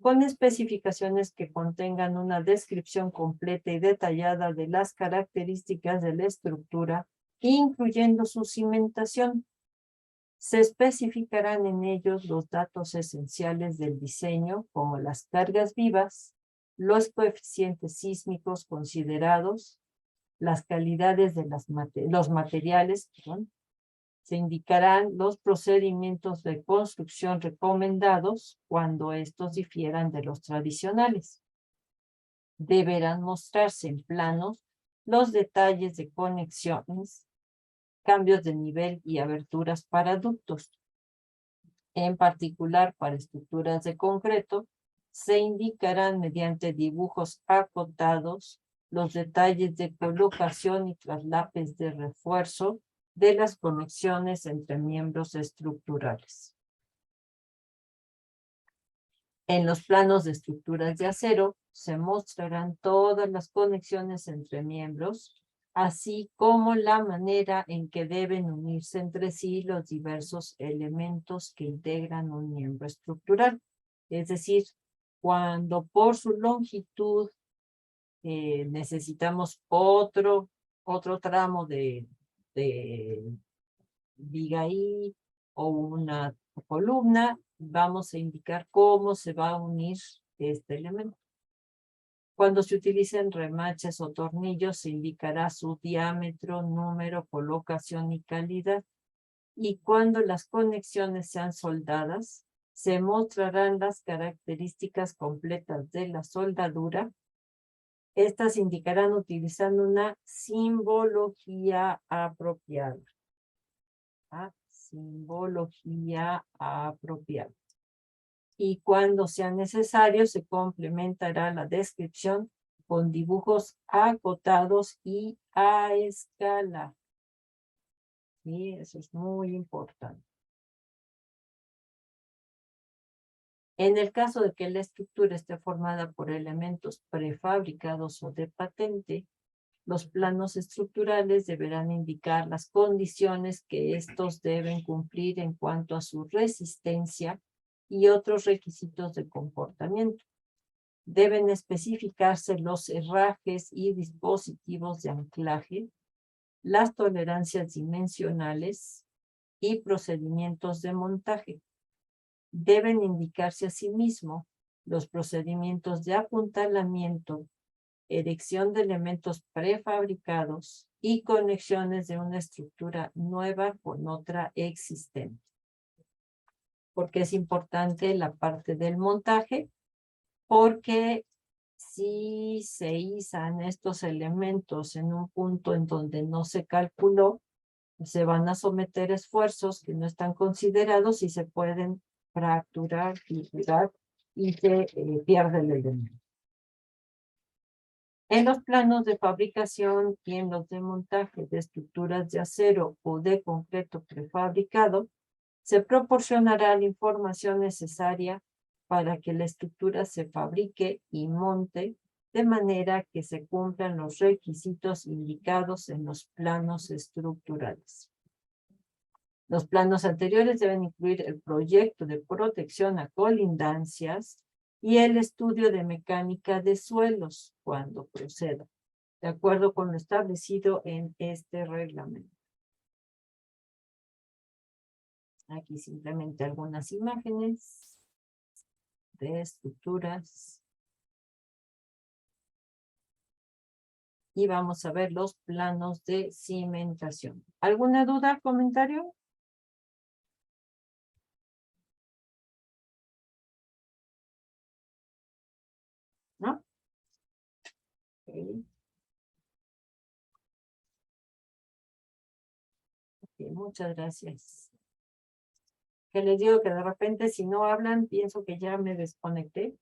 con especificaciones que contengan una descripción completa y detallada de las características de la estructura, incluyendo su cimentación. Se especificarán en ellos los datos esenciales del diseño, como las cargas vivas, los coeficientes sísmicos considerados, las calidades de los materiales, perdón. Se indicarán los procedimientos de construcción recomendados cuando estos difieran de los tradicionales. Deberán mostrarse en planos los detalles de conexiones, cambios de nivel y aberturas para ductos. En particular, para estructuras de concreto, se indicarán mediante dibujos acotados los detalles de colocación y traslapes de refuerzo de las conexiones entre miembros estructurales. En los planos de estructuras de acero se mostrarán todas las conexiones entre miembros, así como la manera en que deben unirse entre sí los diversos elementos que integran un miembro estructural. Es decir, cuando por su longitud necesitamos otro tramo de viga ahí o una columna, vamos a indicar cómo se va a unir este elemento. Cuando se utilicen remaches o tornillos, se indicará su diámetro, número, colocación y calidad. Y cuando las conexiones sean soldadas, se mostrarán las características completas de la soldadura. Estas indicarán utilizando una simbología apropiada. Simbología apropiada. Y cuando sea necesario, se complementará la descripción con dibujos acotados y a escala. Y eso es muy importante. En el caso de que la estructura esté formada por elementos prefabricados o de patente, los planos estructurales deberán indicar las condiciones que estos deben cumplir en cuanto a su resistencia y otros requisitos de comportamiento. Deben especificarse los herrajes y dispositivos de anclaje, las tolerancias dimensionales y procedimientos de montaje. Deben indicarse asimismo los procedimientos de apuntalamiento, erección de elementos prefabricados y conexiones de una estructura nueva con otra existente. ¿Por qué es importante la parte del montaje? Porque Si se izan estos elementos en un punto en donde no se calculó, se van a someter esfuerzos que no están considerados y se pueden fracturar, fisurar y se pierde el elemento. En los planos de fabricación y en los de montaje de estructuras de acero o de concreto prefabricado, se proporcionará la información necesaria para que la estructura se fabrique y monte de manera que se cumplan los requisitos indicados en los planos estructurales. Los planos anteriores deben incluir el proyecto de protección a colindancias y el estudio de mecánica de suelos cuando proceda, de acuerdo con lo establecido en este reglamento. Aquí simplemente algunas imágenes de estructuras. Y vamos a ver los planos de cimentación. ¿Alguna duda, comentario? ¿No? Okay. Okay, muchas gracias. Que les digo que de repente si no hablan, pienso que ya me desconecté.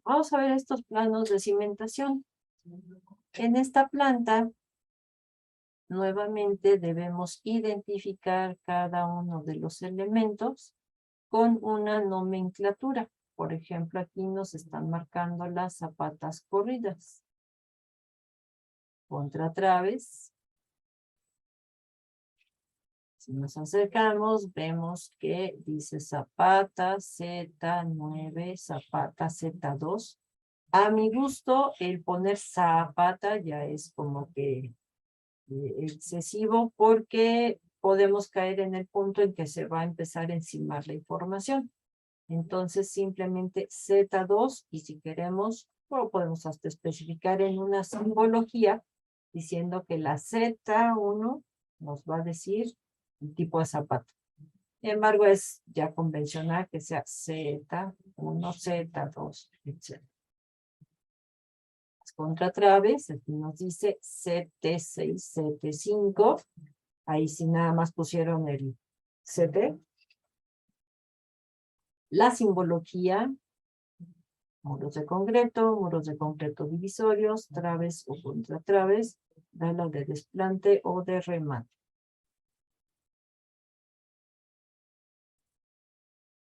Vamos a ver estos planos de cimentación. En esta planta, nuevamente debemos identificar cada uno de los elementos con una nomenclatura. Por ejemplo, aquí nos están marcando las zapatas corridas. Contratraves. Si nos acercamos, vemos que dice zapata Z9, zapata Z2. A mi gusto, el poner zapata ya es como que excesivo porque podemos caer en el punto en que se va a empezar a encimar la información. Entonces, simplemente Z2 y si queremos, lo podemos hasta especificar en una simbología diciendo que la Z1 nos va a decir el tipo de zapato. Sin embargo, es ya convencional que sea Z1, Z2, etc. Las contratraves, aquí nos dice CT6, CT5. Ahí sí nada más pusieron el CT. La simbología, muros de concreto divisorios, traves o contratraves, dalas de desplante o de remate.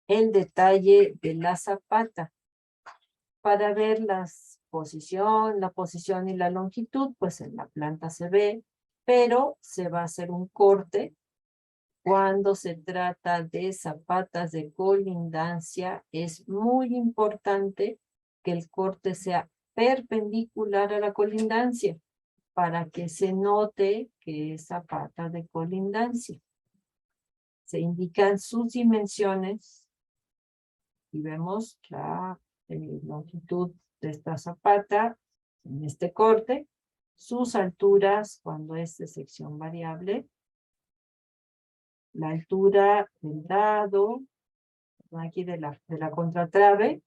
El detalle de la zapata. Para ver la posición y la longitud, pues en la planta se ve, pero se va a hacer un corte. Cuando se trata de zapatas de colindancia, es muy importante que el corte sea perpendicular a la colindancia para que se note que es zapata de colindancia. Se indican sus dimensiones y vemos la longitud de esta zapata en este corte, sus alturas cuando es de sección variable, la altura del dado, aquí de la contratrave,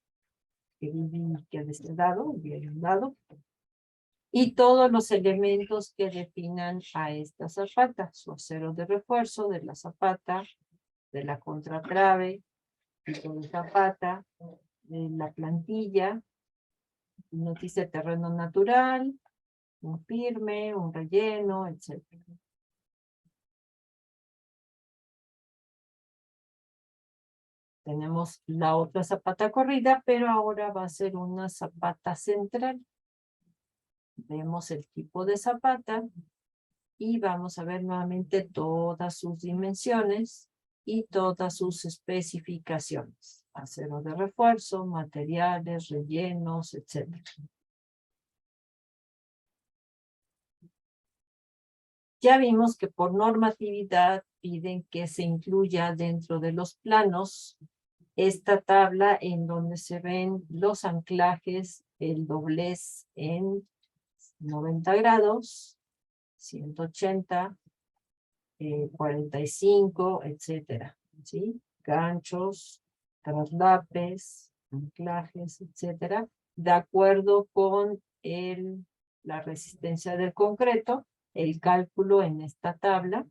que de este dado, un dado, y todos los elementos que definan a esta zapata, su acero de refuerzo de la zapata, de la contratrave, tipo de zapata, de la plantilla, nos dice terreno natural, un firme, un relleno, etc. Tenemos la otra zapata corrida, pero ahora va a ser una zapata central. Vemos el tipo de zapata y vamos a ver nuevamente todas sus dimensiones y todas sus especificaciones. Acero de refuerzo, materiales, rellenos, etc. Ya vimos que por normatividad piden que se incluya dentro de los planos esta tabla en donde se ven los anclajes, el doblez en 90 grados, 180, 45, etcétera, ¿sí? Ganchos, traslapes, anclajes, etcétera, de acuerdo con la resistencia del concreto, el cálculo en esta tabla,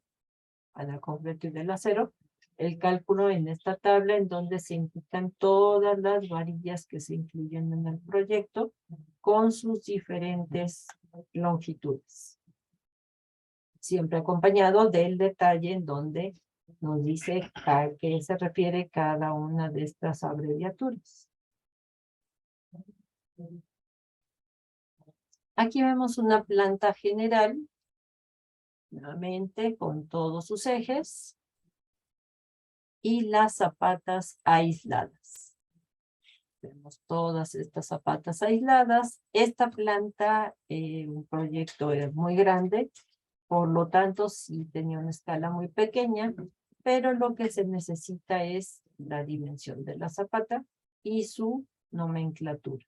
al concreto y del acero, el cálculo en esta tabla en donde se indican todas las varillas que se incluyen en el proyecto con sus diferentes longitudes. Siempre acompañado del detalle en donde nos dice a qué se refiere cada una de estas abreviaturas. Aquí vemos una planta general, nuevamente con todos sus ejes, y las zapatas aisladas. Vemos todas estas zapatas aisladas. Esta planta, un proyecto es muy grande, por lo tanto sí tenía una escala muy pequeña, pero lo que se necesita es la dimensión de la zapata y su nomenclatura.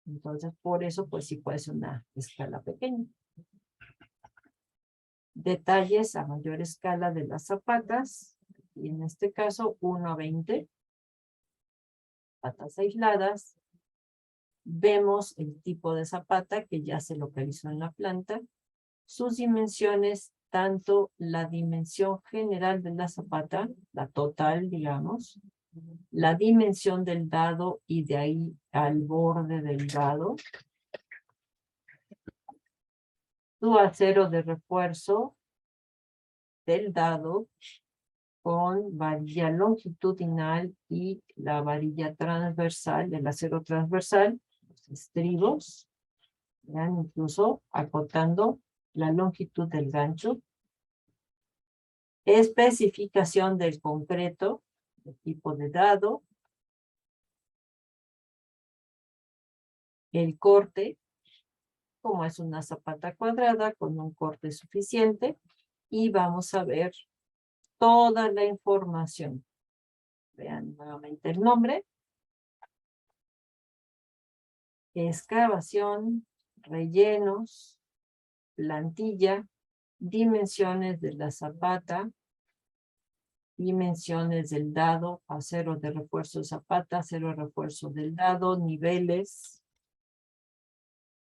Entonces, por eso, pues sí puede ser una escala pequeña. Detalles a mayor escala de las zapatas, y en este caso 1:20. Zapatas aisladas. Vemos el tipo de zapata que ya se localizó en la planta. Sus dimensiones, tanto la dimensión general de la zapata, la total, digamos, la dimensión del dado y de ahí al borde del dado, su acero de refuerzo del dado con varilla longitudinal y la varilla transversal, el acero transversal, los estribos, vean, incluso acotando la longitud del gancho. Especificación del concreto, el tipo de dado, el corte, como es una zapata cuadrada con un corte suficiente, y vamos a ver toda la información. Vean nuevamente el nombre, excavación, rellenos, plantilla, dimensiones de la zapata, dimensiones del dado, acero de refuerzo de zapata, acero de refuerzo del dado, niveles,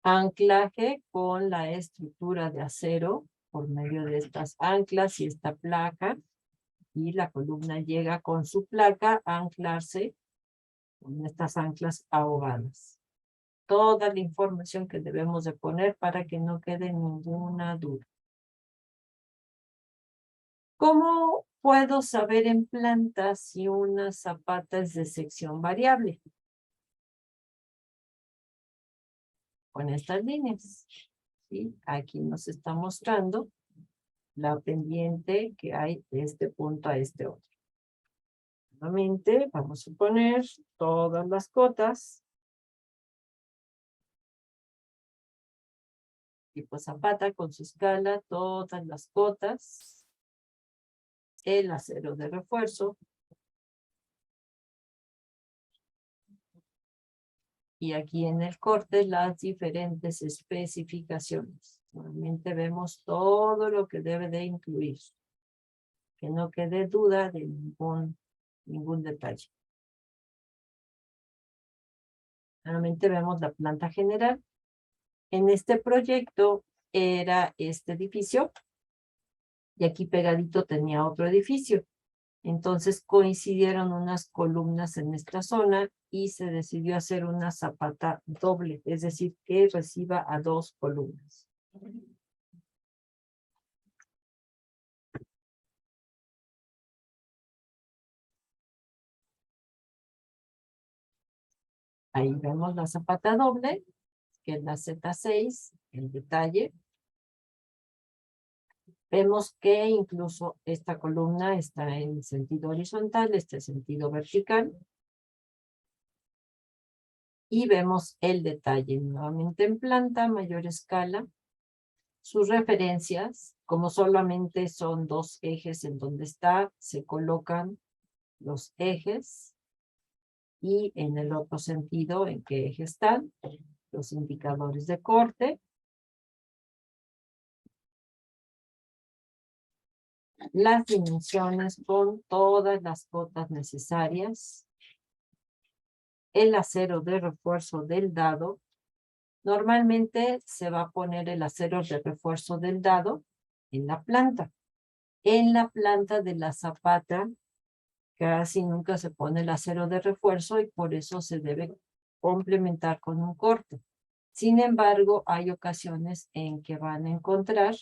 anclaje con la estructura de acero por medio de estas anclas y esta placa, y la columna llega con su placa a anclarse con estas anclas ahogadas. Toda la información que debemos de poner para que no quede ninguna duda. ¿Cómo puedo saber en planta si una zapata es de sección variable? Con estas líneas. ¿Sí? Aquí nos está mostrando la pendiente que hay de este punto a este otro. Nuevamente vamos a poner todas las cotas. Tipo zapata con su escala, todas las cotas. El acero de refuerzo. Y aquí en el corte las diferentes especificaciones. Nuevamente vemos todo lo que debe de incluir. Que no quede duda de ningún detalle. Nuevamente vemos la planta general. En este proyecto era este edificio. Y aquí pegadito tenía otro edificio. Entonces coincidieron unas columnas en esta zona y se decidió hacer una zapata doble, es decir, que reciba a 2 columnas. Ahí vemos la zapata doble, que es la Z6, el detalle. Vemos que incluso esta columna está en sentido horizontal, este sentido vertical. Y vemos el detalle nuevamente en planta, mayor escala. Sus referencias, como solamente son 2 ejes en donde está, se colocan los ejes. Y en el otro sentido, en qué eje están, los indicadores de corte. Las dimensiones con todas las cotas necesarias. el acero de refuerzo del dado. Normalmente se va a poner el acero de refuerzo del dado en la planta. En la planta de la zapata casi nunca se pone el acero de refuerzo y por eso se debe complementar con un corte. Sin embargo, hay ocasiones en que van a encontrar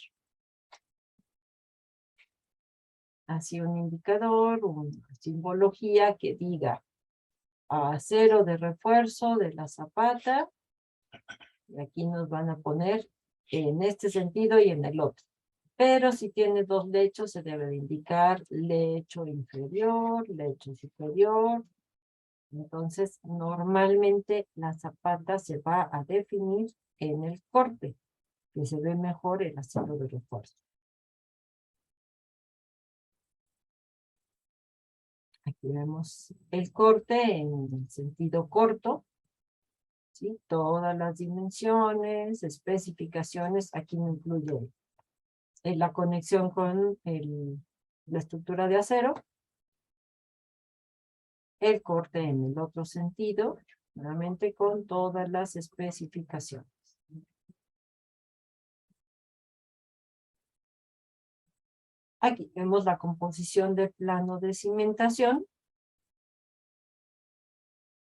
así un indicador, una simbología que diga acero de refuerzo de la zapata. Y aquí nos van a poner en este sentido y en el otro. Pero si tiene dos lechos, se debe de indicar lecho inferior, lecho superior. Entonces, normalmente la zapata se va a definir en el corte, que se ve mejor el acero de refuerzo. Aquí vemos el corte en el sentido corto. ¿Sí? Todas las dimensiones, especificaciones, aquí no incluye la conexión con la estructura de acero. El corte en el otro sentido, nuevamente con todas las especificaciones. Aquí vemos la composición del plano de cimentación,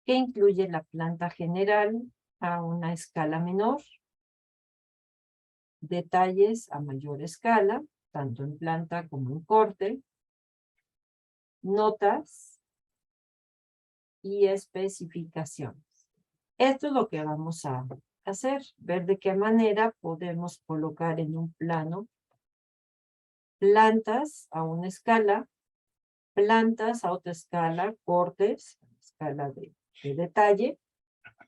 que incluye la planta general a una escala menor, detalles a mayor escala, tanto en planta como en corte, notas y especificaciones. Esto es lo que vamos a hacer, ver de qué manera podemos colocar en un plano plantas a una escala, plantas a otra escala, cortes, escala de detalle,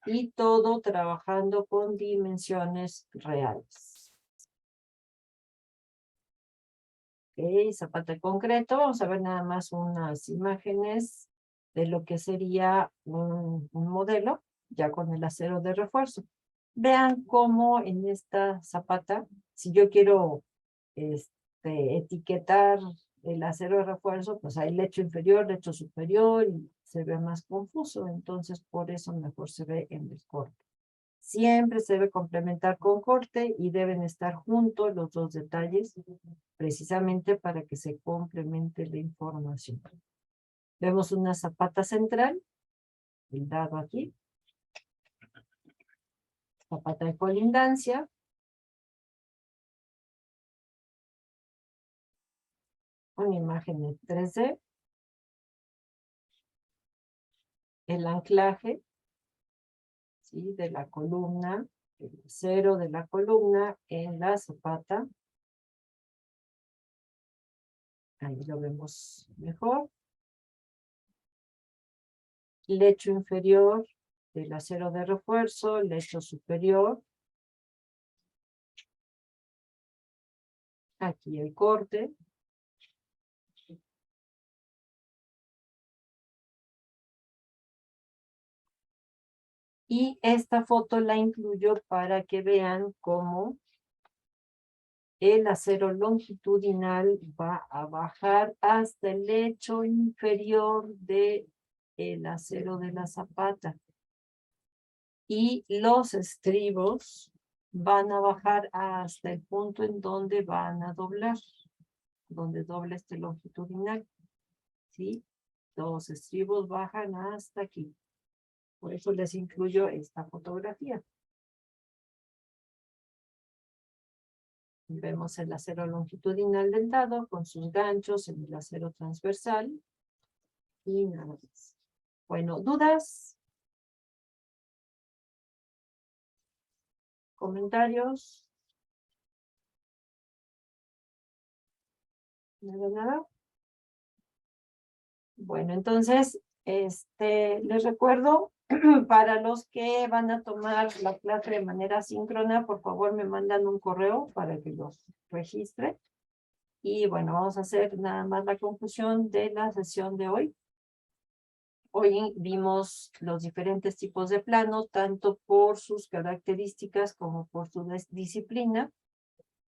y todo trabajando con dimensiones reales. Ok, zapata de concreto, vamos a ver nada más unas imágenes de lo que sería un modelo, ya con el acero de refuerzo. Vean cómo en esta zapata, si yo quiero etiquetar el acero de refuerzo, pues hay lecho inferior, lecho superior, y se ve más confuso, entonces por eso mejor se ve en el corte. Siempre se debe complementar con corte y deben estar juntos los dos detalles, precisamente para que se complemente la información. Vemos una zapata central, el dado aquí. Zapata de colindancia. Una imagen en 3D. El anclaje, ¿sí? De la columna, el acero de la columna en la zapata. Ahí lo vemos mejor. Lecho inferior del acero de refuerzo, lecho superior. Aquí el corte. Y esta foto la incluyo para que vean cómo el acero longitudinal va a bajar hasta el lecho inferior del acero de la zapata. Y los estribos van a bajar hasta el punto en donde van a doblar, donde dobla este longitudinal. ¿Sí? Los estribos bajan hasta aquí. Por eso les incluyo esta fotografía. Vemos el acero longitudinal del dado con sus ganchos en el acero transversal. Y nada más. Bueno, ¿dudas? ¿Comentarios? Nada. Bueno, entonces, les recuerdo, para los que van a tomar la clase de manera síncrona, por favor me mandan un correo para que los registre. Y bueno, vamos a hacer nada más la conclusión de la sesión de hoy. Hoy vimos los diferentes tipos de planos, tanto por sus características como por su disciplina.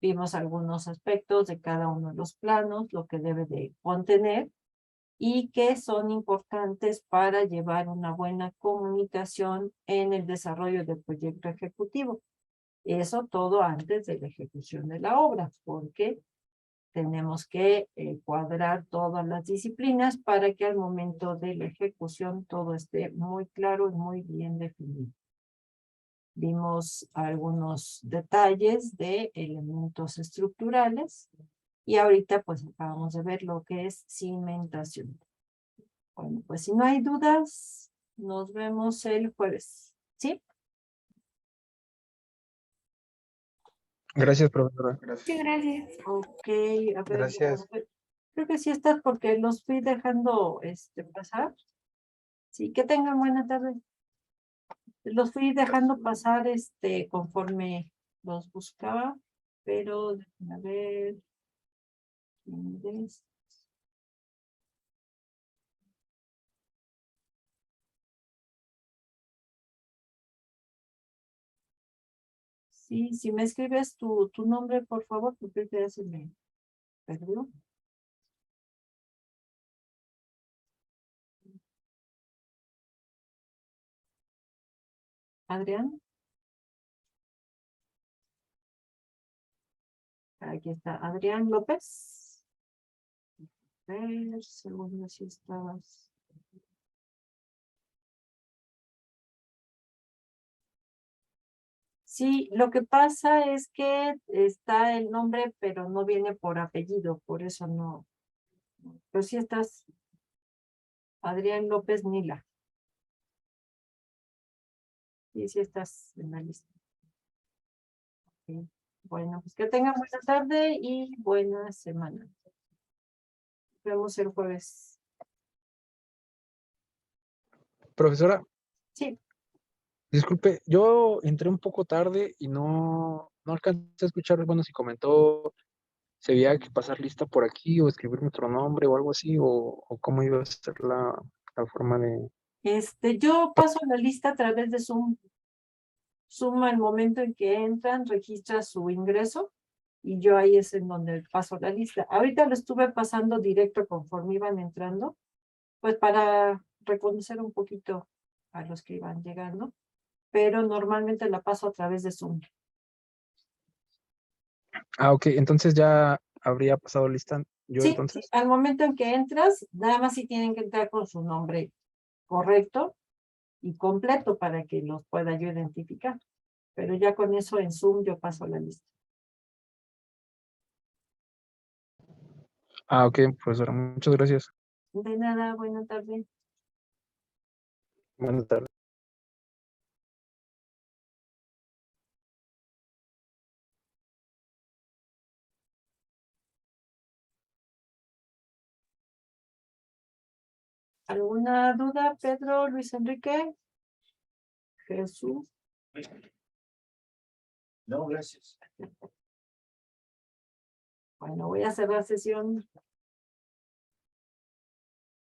Vimos algunos aspectos de cada uno de los planos, lo que debe de contener. y que son importantes para llevar una buena comunicación en el desarrollo del proyecto ejecutivo. Eso todo antes de la ejecución de la obra, porque tenemos que cuadrar todas las disciplinas para que al momento de la ejecución todo esté muy claro y muy bien definido. Vimos algunos detalles de elementos estructurales y ahorita pues acabamos de ver lo que es cimentación. Bueno, pues si no hay dudas, nos vemos el jueves, ¿sí? Gracias, profesora. Sí, gracias. Ok, a ver. Gracias. Creo que sí estás porque los fui dejando pasar. Sí, que tengan buena tarde. Los fui dejando pasar conforme los buscaba, pero déjenme ver. Inglés. Sí, si me escribes tu nombre, por favor, porque ya se me perdió. Adrián. Aquí está Adrián López. A ver, segundo si estabas. Sí, lo que pasa es que está el nombre, pero no viene por apellido, por eso no. Pero sí estás, Adrián López Nila. Sí, sí estás en la lista. Ok. Bueno, pues que tengan buena tarde y buena semana. Nos vemos el jueves. Profesora, Sí, disculpe, yo entré un poco tarde y no alcancé a escuchar, bueno, si comentó, se había que pasar lista por aquí o escribir otro nombre o algo así, o cómo iba a ser la forma de... yo paso la lista a través de Zoom. Zoom al momento en que entran, registra su ingreso y yo ahí es en donde paso la lista. Ahorita lo estuve pasando directo conforme iban entrando, pues para reconocer un poquito a los que iban llegando, pero normalmente la paso a través de Zoom. Ah, ok, entonces ya habría pasado lista yo Sí, sí, entonces. al momento en que entras, nada más sí tienen que entrar con su nombre correcto y completo para que los pueda yo identificar. Pero ya con eso en Zoom yo paso la lista. Ah, ok, profesora, muchas gracias. De nada, buena tarde. Buenas tardes. ¿Alguna duda, Pedro, Luis Enrique? Jesús. No, gracias. Bueno, voy a cerrar sesión.